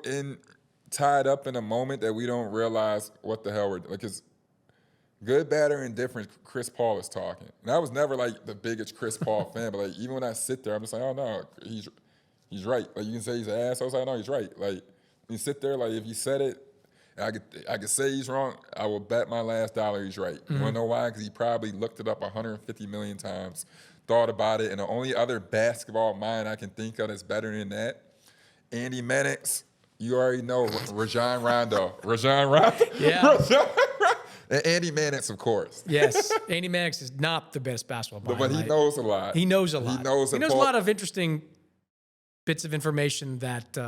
tied up in a moment that we don't realize what the hell we're like. It's good, bad, or indifferent, Chris Paul is talking. And I was never like the biggest Chris Paul fan, but like even when I sit there, I'm just like, oh no, he's right. Like, you can say he's an asshole, I was like, no, he's right. Like, you sit there, like, if you said it, I could say he's wrong, I will bet my last dollar he's right. You wanna know why? Because he probably looked it up 150 million times, thought about it, and the only other basketball mind I can think of that's better than that, Andy Mannix, you already know, Rajon Rondo. Yeah. And Andy Mannix, of course. Yes. Andy Mannix is not the best basketball mind. But he knows a lot. He knows a lot. He knows a lot of interesting bits of information that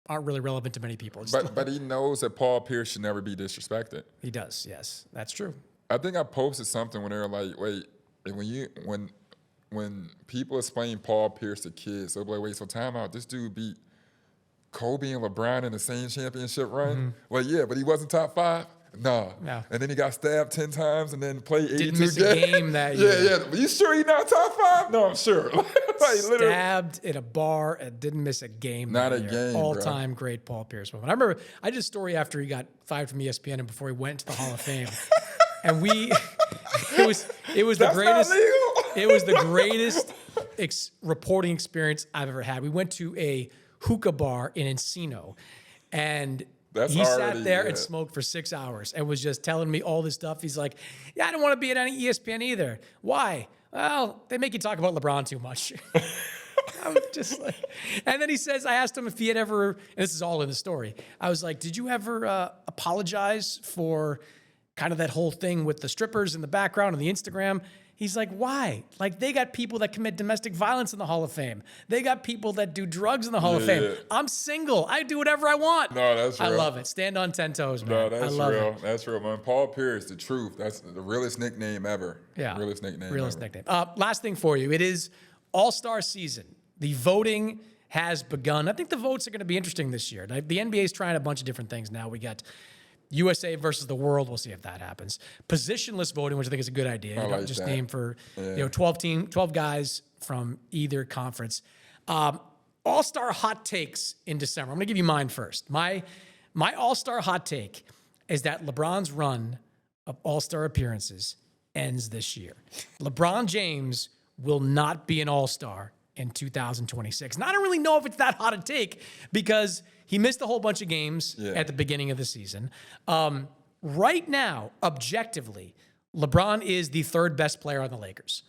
aren't really relevant to many people. But he knows that Paul Pierce should never be disrespected. He does, yes. That's true. I think I posted something when they were like, wait, when people explain Paul Pierce to kids, they'll be like, wait, so time out, this dude beat Kobe and LeBron in the same championship run? Like, yeah, but he wasn't top 5? No. And then he got stabbed 10 times and then played 82 Didn't miss a game that year. Yeah. But you sure he's not top 5? No, I'm sure. Stabbed in a bar and didn't miss a game. Not a game, All-time great Paul Pierce moment. I remember I did a story after he got fired from ESPN and before he went to the Hall of Fame. And it was the greatest. It was the greatest reporting experience I've ever had. We went to a hookah bar in Encino, and he sat there and smoked for 6 hours and was just telling me all this stuff. He's like, "Yeah, I don't want to be at any ESPN either. Why? Well, they make you talk about LeBron too much." I was just like, and then he says, I asked him if he had ever, and this is all in the story. I was like, "Did you ever apologize for kind of that whole thing with the strippers in the background and the Instagram?" He's like, "Why? Like, they got people that commit domestic violence in the Hall of Fame. They got people that do drugs in the Hall of Fame. I'm single. I do whatever I want." No, that's real. I love it. Stand on 10 toes, man. No, that's I love real. it. That's real, man. Paul Pierce, the truth. That's the realest nickname ever. Yeah. Realest nickname nickname. Last thing for you. It is All-Star season. The voting has begun. I think the votes are going to be interesting this year. The NBA is trying a bunch of different things now. We got USA versus the world. We'll see if that happens. Positionless voting, which I think is a good idea. You don't just name for 12 guys from either conference. All-Star hot takes in December. I'm going to give you mine first. My All-Star hot take is that LeBron's run of All-Star appearances ends this year. LeBron James will not be an All-Star in 2026. And I don't really know if it's that hot a take because he missed a whole bunch of games at the beginning of the season. Right now, objectively, LeBron is the third best player on the Lakers.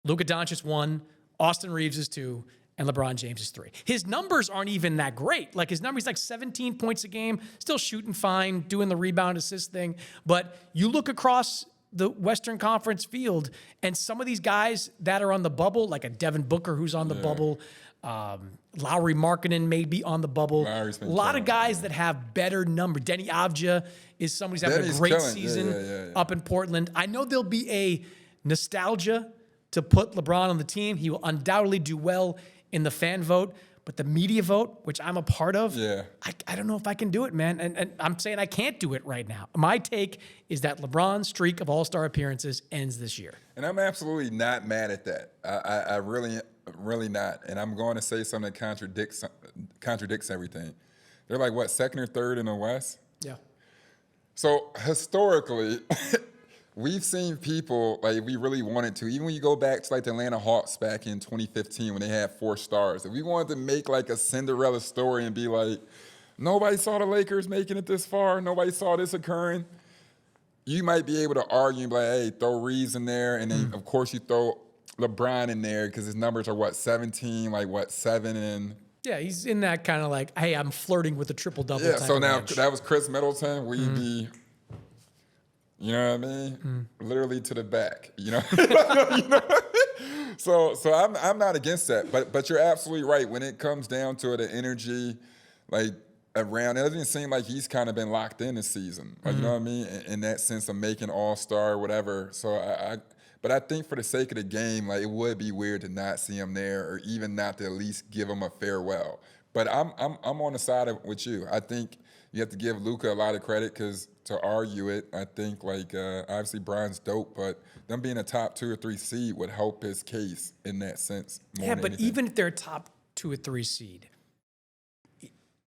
Luka Doncic 1, Austin Reeves is 2, and LeBron James is 3. His numbers aren't even that great. Like, his numbers like 17 points a game, still shooting fine, doing the rebound assist thing. But you look across the Western Conference field, and some of these guys that are on the bubble, like a Devin Booker who's on the bubble, Lauri Markkanen may be on the bubble. A lot of guys that have better numbers. Denny Avdija is somebody who's having a great season up in Portland. I know there'll be a nostalgia to put LeBron on the team. He will undoubtedly do well in the fan vote. But the media vote, which I'm a part of, I don't know if I can do it, man. And I'm saying I can't do it right now. My take is that LeBron's streak of All-Star appearances ends this year. And I'm absolutely not mad at that. I really not. And I'm going to say something that contradicts everything. They're like, what, second or third in the West? Yeah. So historically, we've seen people, like, if we really wanted to, even when you go back to like the Atlanta Hawks back in 2015 when they had 4 stars, if we wanted to make like a Cinderella story and be like, nobody saw the Lakers making it this far, nobody saw this occurring, you might be able to argue and be like, hey, throw Reeves in there, and then of course you throw LeBron in there because his numbers are what, 17, like what, 7 and... Yeah, he's in that kind of like, hey, I'm flirting with a triple-double type so now range. that was Chris Middleton, will you be... You know what I mean? Literally to the back. You know. So I'm not against that, but you're absolutely right. When it comes down to it, the energy, like around, it doesn't seem like he's kind of been locked in this season. Like, you know what I mean? In that sense of making All-Star or whatever. So but I think for the sake of the game, like, it would be weird to not see him there, or even not to at least give him a farewell. But I'm on the side of with you. I think you have to give Luka a lot of credit because to argue it, I think like obviously Bron's dope, but them being a top 2 or 3 seed would help his case in that sense. More than anything. Even if they're a top 2 or 3 seed,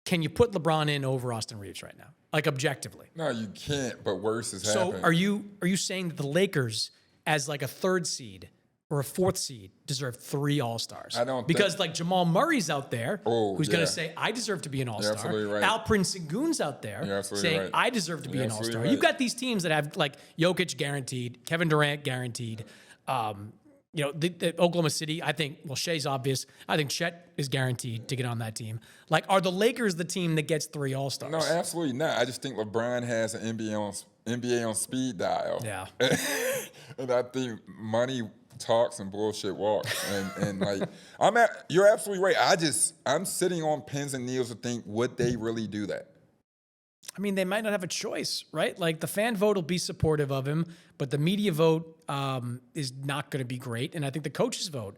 can you put LeBron in over Austin Reeves right now? Like, objectively? No, you can't. But worse has happened. So are you saying that the Lakers, as like a 3rd seed or a 4th seed, deserve 3 All-Stars? I don't because like Jamal Murray's out there who's going to say, I deserve to be an All-Star. You're absolutely right. Alperen Sengun's out there saying, I deserve to be an All-Star. Right. You've got these teams that have like Jokic guaranteed, Kevin Durant guaranteed. You know, the Oklahoma City, I think, well, Shea's obvious. I think Chet is guaranteed to get on that team. Like, are the Lakers the team that gets 3 All-Stars? No, absolutely not. I just think LeBron has an NBA on speed dial. Yeah. And I think money talks and bullshit walks. And like, you're absolutely right. I'm sitting on pins and needles to think, would they really do that? I mean, they might not have a choice, right? Like the fan vote will be supportive of him, but the media vote is not going to be great. And I think the coaches vote.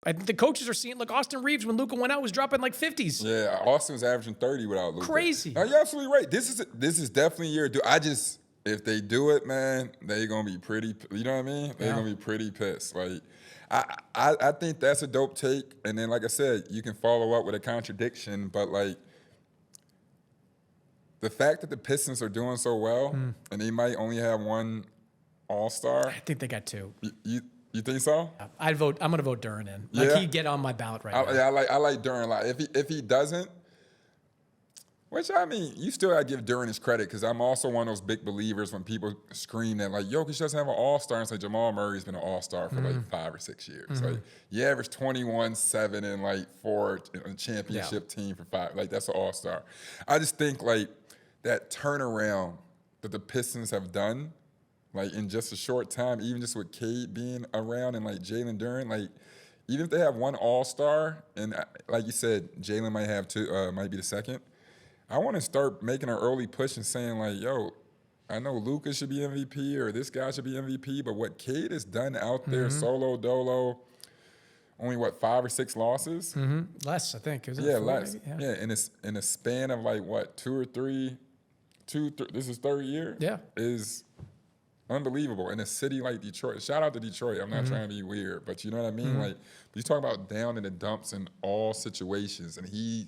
I think the coaches are seeing, like Austin Reeves, when Luka went out, was dropping like 50s. Yeah, Austin was averaging 30 without Luka. Crazy. You're absolutely right. This is definitely your do. If they do it, man, they're gonna be pretty. You know what I mean? They're gonna be pretty pissed. Like, I think that's a dope take. And then, like I said, you can follow up with a contradiction. But like, the fact that the Pistons are doing so well, and they might only have one All-Star. I think they got two. You think so? I'm going to vote Duren in. Like, he'd get on my ballot right now. Yeah, I like Duren a lot. If he doesn't, which I mean, you still gotta give Duren his credit, because I'm also one of those big believers when people scream that like Jokic doesn't have an All-Star, and say Jamal Murray's been an All-Star for like 5 or 6 years. Like, you average 21, 7, and like 4 on a championship team for 5. Like, that's an All-Star. I just think like that turnaround that the Pistons have done, like in just a short time, even just with Cade being around and like Jalen Duren, like even if they have one All-Star, and like you said, Jalen might have two, might be the second. I want to start making an early push and saying like, yo, I know Luka should be MVP or this guy should be MVP, but what Cade has done out there, solo dolo, only 5 or 6 losses? Less, I think. Less. Maybe? Yeah, in a span of like 2 or 3. This is 3rd year. Yeah, is unbelievable in a city like Detroit. Shout out to Detroit. I'm not trying to be weird, but you know what I mean? Like, you talk about down in the dumps in all situations, and he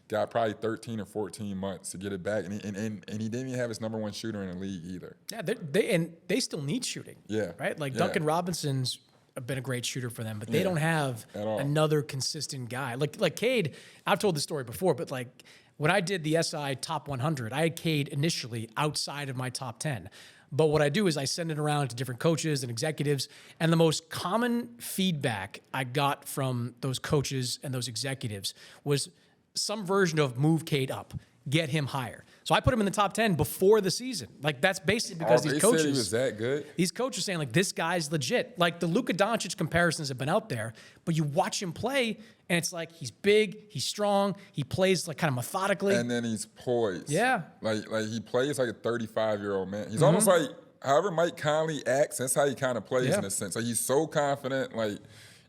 got probably 13 or 14 months to get it back, and he didn't even have his number 1 shooter in the league either. Yeah, they still need shooting. Yeah. Right? Like, Duncan Robinson's been a great shooter for them, but they don't have another consistent guy. Like Cade, I've told this story before, but like when I did the SI Top 100, I had Cade initially outside of my top 10. But what I do is I send it around to different coaches and executives, and the most common feedback I got from those coaches and those executives was some version of move Cade up, get him higher. So I put him in the top 10 before the season. Like, that's basically because these coaches. Said he was that good? These coaches are saying, like, this guy's legit. Like, the Luka Doncic comparisons have been out there, but you watch him play, and it's like he's big, he's strong, he plays like kind of methodically. And then he's poised. Yeah. Like he plays like a 35-year-old man. He's almost like, however Mike Conley acts, that's how he kind of plays in a sense. Like, he's so confident. Like,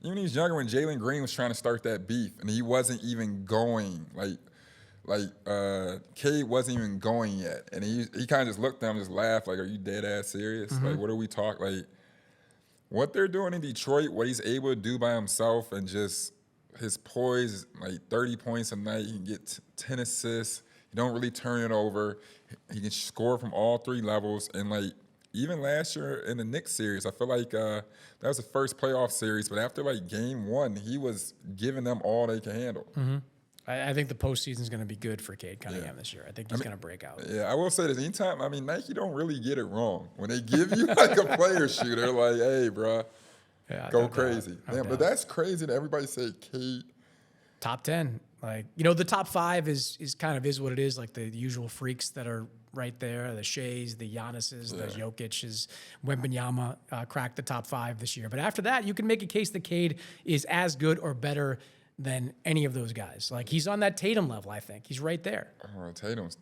even when he was younger, when Jalen Green was trying to start that beef, and he wasn't even going, Cade wasn't even going yet. And he kind of just looked at him and just laughed, like, are you dead-ass serious? Like, what are we talking? Like, what they're doing in Detroit, what he's able to do by himself, and just his poise, like 30 points a night, he can get 10 assists. He don't really turn it over. He can score from all 3 levels. And, like, even last year in the Knicks series, I feel like that was the first playoff series, but after, like, game 1, he was giving them all they can handle. I think the postseason is going to be good for Cade Cunningham this year. I think he's going to break out. Yeah, I will say this. Anytime, I mean, Nike don't really get it wrong. When they give you, like, a player shooter, like, hey, bro, go crazy. But that's crazy that everybody say Cade. Top 10. Like, you know, the top 5 is kind of is what it is. Like, the usual freaks that are right there, the Sheas, the Giannis's, the Jokic's, Wembanyama cracked the top 5 this year. But after that, you can make a case that Cade is as good or better than any of those guys. Like, he's on that Tatum level, I think. He's right there. Oh, Tatum's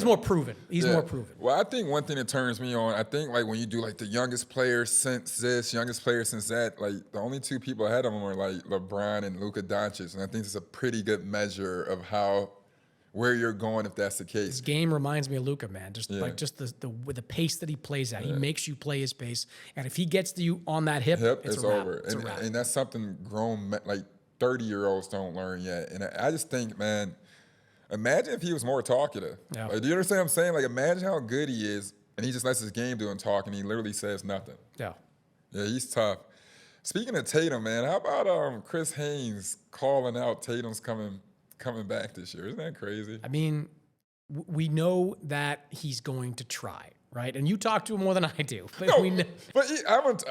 more proven. He's more proven. Well, I think one thing that turns me on, I think, like, when you do, like, the youngest player since this, youngest player since that, like, the only 2 people ahead of him are, like, LeBron and Luka Doncic. And I think it's a pretty good measure of where you're going if that's the case. His game reminds me of Luka, man. Just the pace that he plays at. He makes you play his pace. And if he gets to you on that hip, it's a wrap. Over. And that's something grown, like, 30-year-olds don't learn yet. And I just think, man, imagine if he was more talkative. Yeah. Like, do you understand what I'm saying? Like, imagine how good he is, and he just lets his game do and talk, and he literally says nothing. Yeah. Yeah, he's tough. Speaking of Tatum, man, how about Chris Haynes calling out Tatum's coming back this year? Isn't that crazy? I mean, we know that he's going to try, right? And you talk to him more than I do. But No, but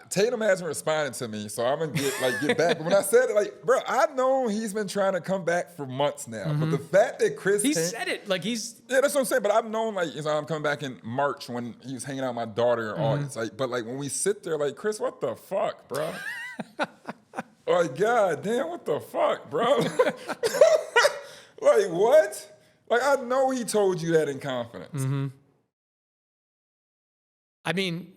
Tatum hasn't responded to me, so I'm gonna get back. But when I said it, like, bro, I know he's been trying to come back for months now. But the fact that Chris said it like he's that's what I'm saying. But I've known I'm coming back in March when he was hanging out with my daughter in August. But when we sit there, like, Chris, what the fuck, bro? Like, god damn, what the fuck, bro? Like, what? Like, I know he told you that in confidence. I mean,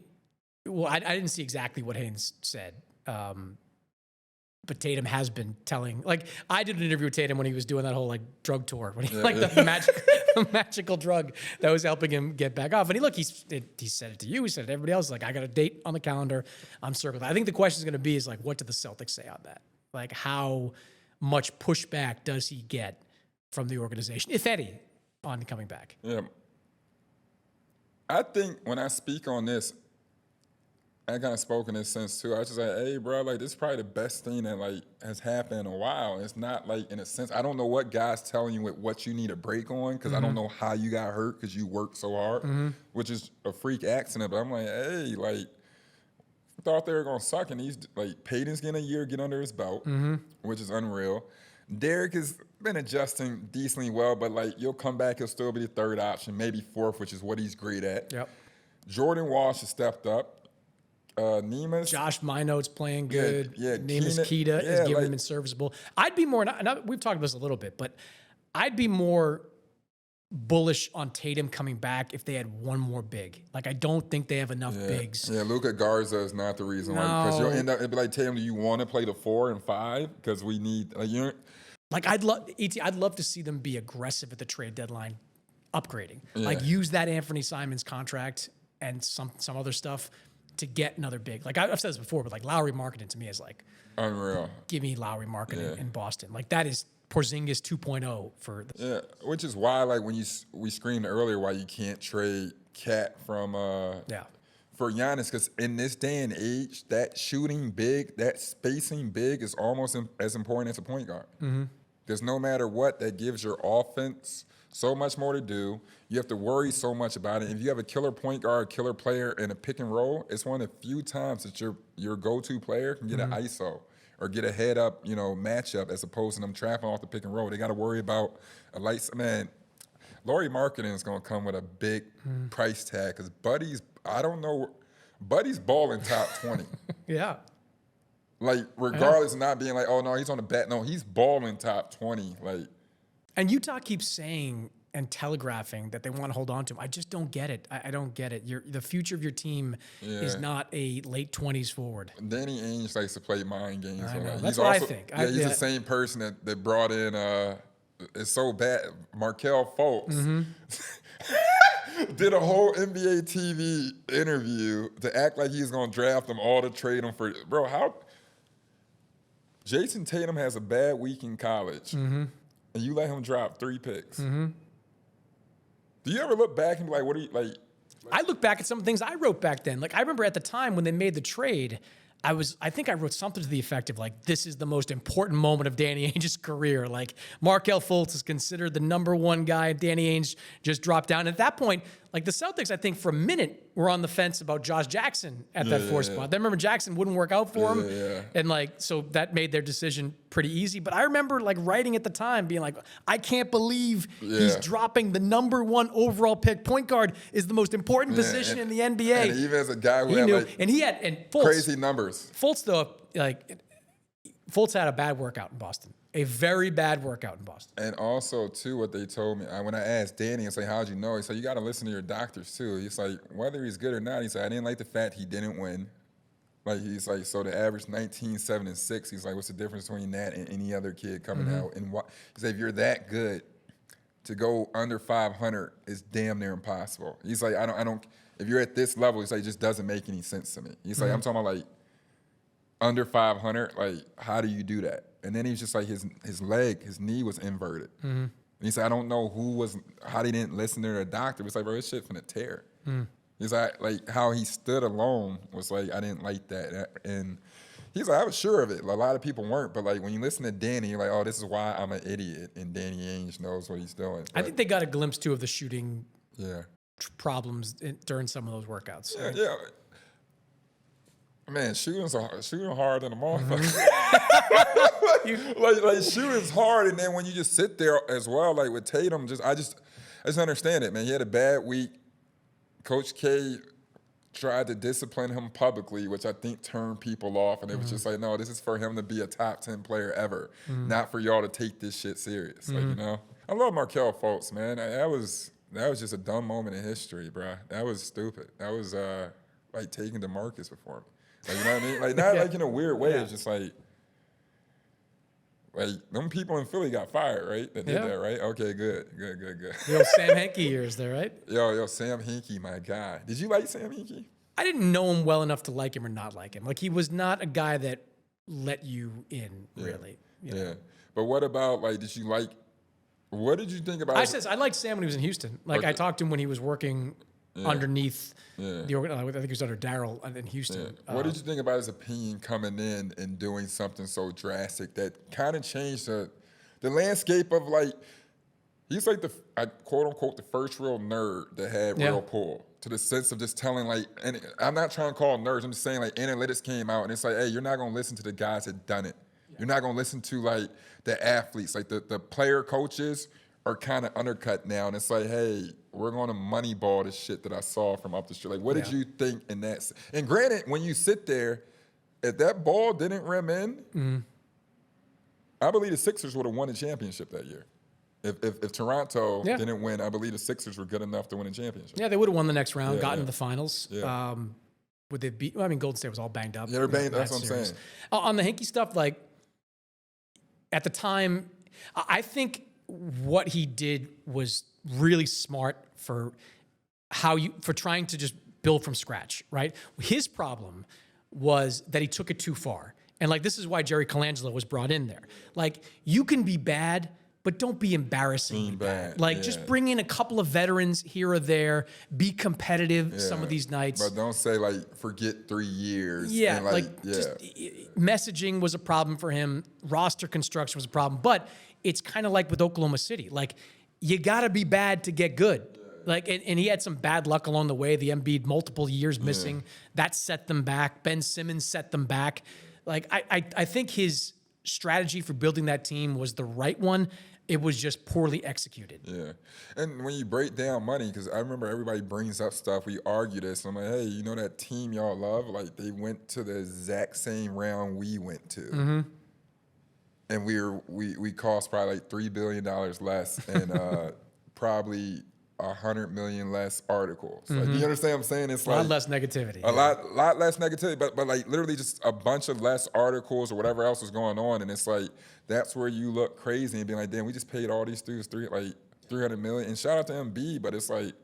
well, I didn't see exactly what Haynes said. But Tatum has been telling, like, I did an interview with Tatum when he was doing that whole like drug tour, when he the magical drug that was helping him get back off. And he said it to you, he said it to everybody else, like, I got a date on the calendar, I'm circled. I think the question is going to be like, what do the Celtics say on that? Like, how much pushback does he get from the organization, if any, on coming back? Yeah. I think when I speak on this, I kind of spoke in this sense too. I was just like, hey, bro, like, this is probably the best thing that like has happened in a while. It's not like, in a sense, I don't know what God's telling you with what you need a break on, because I don't know how you got hurt because you worked so hard, which is a freak accident. But I'm like, hey, like, I thought they were gonna suck, and he's like, Peyton's getting a year get under his belt, which is unreal. Derek has been adjusting decently well, but like, you'll come back, he'll still be the third option, maybe fourth, which is what he's great at. Yep. Jordan Walsh has stepped up. Neema's Josh Minot's playing good. Yeah, Neema's Keita is giving him serviceable. I'd be more, we've talked about this a little bit, but I'd be more bullish on Tatum coming back if they had one more big. Like, I don't think they have enough bigs. Yeah, Luka Garza is not the reason why. Because you'll end up, it'd be like, Tatum, do you want to play the 4 and 5? Because we need, I'd love to see them be aggressive at the trade deadline, upgrading. Like, use that Anthony Simons contract and some other stuff to get another big. Like, I've said this before, but like, Lowry Marketing to me is like unreal. Give me Lowry Marketing in Boston. Like, that is Porzingis 2.0 for the which is why, like, when we screamed earlier why you can't trade Cat from for Giannis, because in this day and age, that shooting big, that spacing big is almost as important as a point guard. Because no matter what, that gives your offense so much more to do. You have to worry so much about it. If you have a killer point guard, killer player in a pick and roll, it's one of the few times that your go-to player can get an ISO or get a head-up, matchup, as opposed to them trapping off the pick and roll. They got to worry about a light. Man, Lowry Marketing is going to come with a big price tag, because Buddy's balling top 20. Yeah. Like, regardless of not being like, oh, no, he's on the bat. No, he's balling top 20. Like, and Utah keeps saying and telegraphing that they want to hold on to him. I just don't get it. I don't get it. The future of your team is not a late 20s forward. Danny Ainge likes to play mind games. I know. Like, That's what I think. Yeah, he's the same person that brought in, it's so bad, Markelle Fultz. Did a whole NBA TV interview to act like he's going to draft them all to trade them for. Bro, how? Jayson Tatum has a bad week in college, and you let him drop 3 picks. Do you ever look back and be like, what are you, like? I look back at some things I wrote back then. Like, I remember at the time when they made the trade, I think I wrote something to the effect of like, this is the most important moment of Danny Ainge's career. Like, Markelle Fultz is considered the #1 guy. Danny Ainge just dropped down. At that point, like, the Celtics, I think for a minute were on the fence about Josh Jackson at that 4 spot. Then remember Jackson wouldn't work out for him. And like, so that made their decision pretty easy. But I remember like writing at the time being like, I can't believe he's dropping the #1 overall pick. Point guard is the most important position in the NBA. And even as a guy who had Fultz, crazy numbers. Fultz, though, like, Fultz had a bad workout in Boston. A very bad workout in Boston. And also, too, what they told me, when I asked Danny, I said, how'd you know? He said, you got to listen to your doctors, too. He's like, whether he's good or not, he said, I didn't like the fact he didn't win. Like, he's like, so the average 19, 7, and 6, he's like, what's the difference between that and any other kid coming out? And he said, if you're that good, to go under 500 is damn near impossible. He's like, I don't, if you're at this level, he's like, it just doesn't make any sense to me. He's like, I'm talking about like, under 500, like, how do you do that? And then he was just like, his knee was inverted. And he said, I don't know how they didn't listen to their doctor. It's like, bro, this shit's finna tear. He's like how he stood alone was like, I didn't like that. And he's like, I was sure of it. A lot of people weren't, but like, when you listen to Danny, you're like, oh, this is why I'm an idiot. And Danny Ainge knows what he's doing. I think they got a glimpse too of the shooting problems during some of those workouts. Yeah, yeah. Man, shooting hard than a motherfucker. like shooting's hard, and then when you just sit there as well, like with Tatum, I just understand it, man. He had a bad week. Coach K tried to discipline him publicly, which I think turned people off, and it was just like, no, this is for him to be a top 10 player ever, not for y'all to take this shit serious. Like, you know, I love Markelle Fultz, man. That was just a dumb moment in history, bro. That was stupid. That was like taking DeMarcus before me. Like, you know what I mean? Like, not like in a weird way. It's just like them people in Philly got fired, right? That did that, right? Okay, good. Yo, Sam Hinkie years there, right? Yo, Sam Hinkie, my guy. Did you like Sam Hinkie? I didn't know him well enough to like him or not like him. Like, he was not a guy that let you in, really. You know? But what about, like, what did you think about? I liked Sam when he was in Houston. Like, I talked to him when he was working underneath the I think he was under Daryl in Houston. What did you think about his opinion coming in and doing something so drastic that kind of changed the landscape of, like, he's like quote unquote the first real nerd that had real pull, to the sense of just telling, like, and I'm not trying to call them nerds, I'm just saying, like, analytics came out and it's like, hey, you're not gonna listen to the guys that done it. You're not gonna listen to, like, the athletes, like the player coaches are kind of undercut now, and it's like, hey, we're going to moneyball this shit that I saw from up the street. Like, what did you think in that? And granted, when you sit there, if that ball didn't rim in, I believe the Sixers would have won the championship that year. If Toronto didn't win, I believe the Sixers were good enough to win a championship. Yeah, they would have won the next round, gotten to the finals. Yeah. Would they beat? Well, I mean, Golden State was all banged up. Yeah, they're banged. That's what I'm saying. On the Hinkie stuff, like, at the time, I think what he did was really smart for trying to just build from scratch, right? His problem was that he took it too far. And, like, this is why Jerry Colangelo was brought in there. Like, you can be bad, but don't be embarrassingly bad. Like, just bring in a couple of veterans here or there, be competitive some of these nights. But don't say, like, forget 3 years. Yeah, and just messaging was a problem for him. Roster construction was a problem. But it's kind of like with Oklahoma City. Like, you got to be bad to get good. Like, and he had some bad luck along the way. The Embiid multiple years missing. That set them back. Ben Simmons set them back. Like, I think his strategy for building that team was the right one. It was just poorly executed. Yeah. And when you break down money, because I remember everybody brings up stuff, we argue this. I'm like, hey, you know that team y'all love? Like, they went to the exact same round we went to. And we cost probably like $3 billion less and probably 100 million less articles. Like, do you understand what I'm saying? It's a lot less negativity. A lot less negativity, but like literally just a bunch of less articles or whatever else was going on. And it's like, that's where you look crazy and being like, damn, we just paid all these dudes $300 million. And shout out to Embiid, but it's like,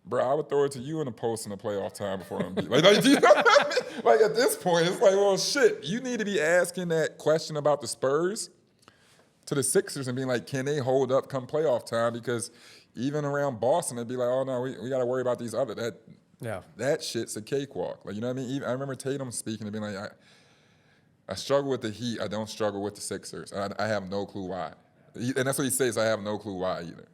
bro, I would throw it to you in a post in the playoff time before Embiid. Like, you know what I mean? Like, at this point, it's like, well, shit, you need to be asking that question about the Spurs to the Sixers and being like, can they hold up come playoff time? Because even around Boston, it'd be like, oh, no, we got to worry about these other, that shit's a cakewalk. Like, you know what I mean? Even, I remember Tatum speaking and being like, I struggle with the Heat. I don't struggle with the Sixers. I have no clue why. And that's what he says, I have no clue why either.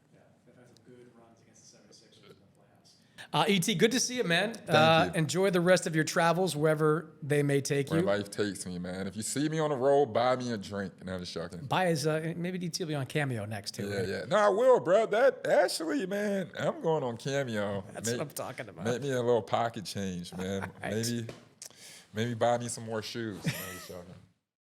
ET, good to see you, man. Thank you. Enjoy the rest of your travels wherever they may take Where you. life takes me, man. If you see me on the road, buy me a drink. And I'm just shocking. Buy his, maybe ET will be on Cameo next, too. Yeah, yeah. No, I will, bro. That actually, man, I'm going on Cameo. That's what I'm talking about. Make me a little pocket change, man. Right. Maybe buy me some more shoes. I'm just shocking.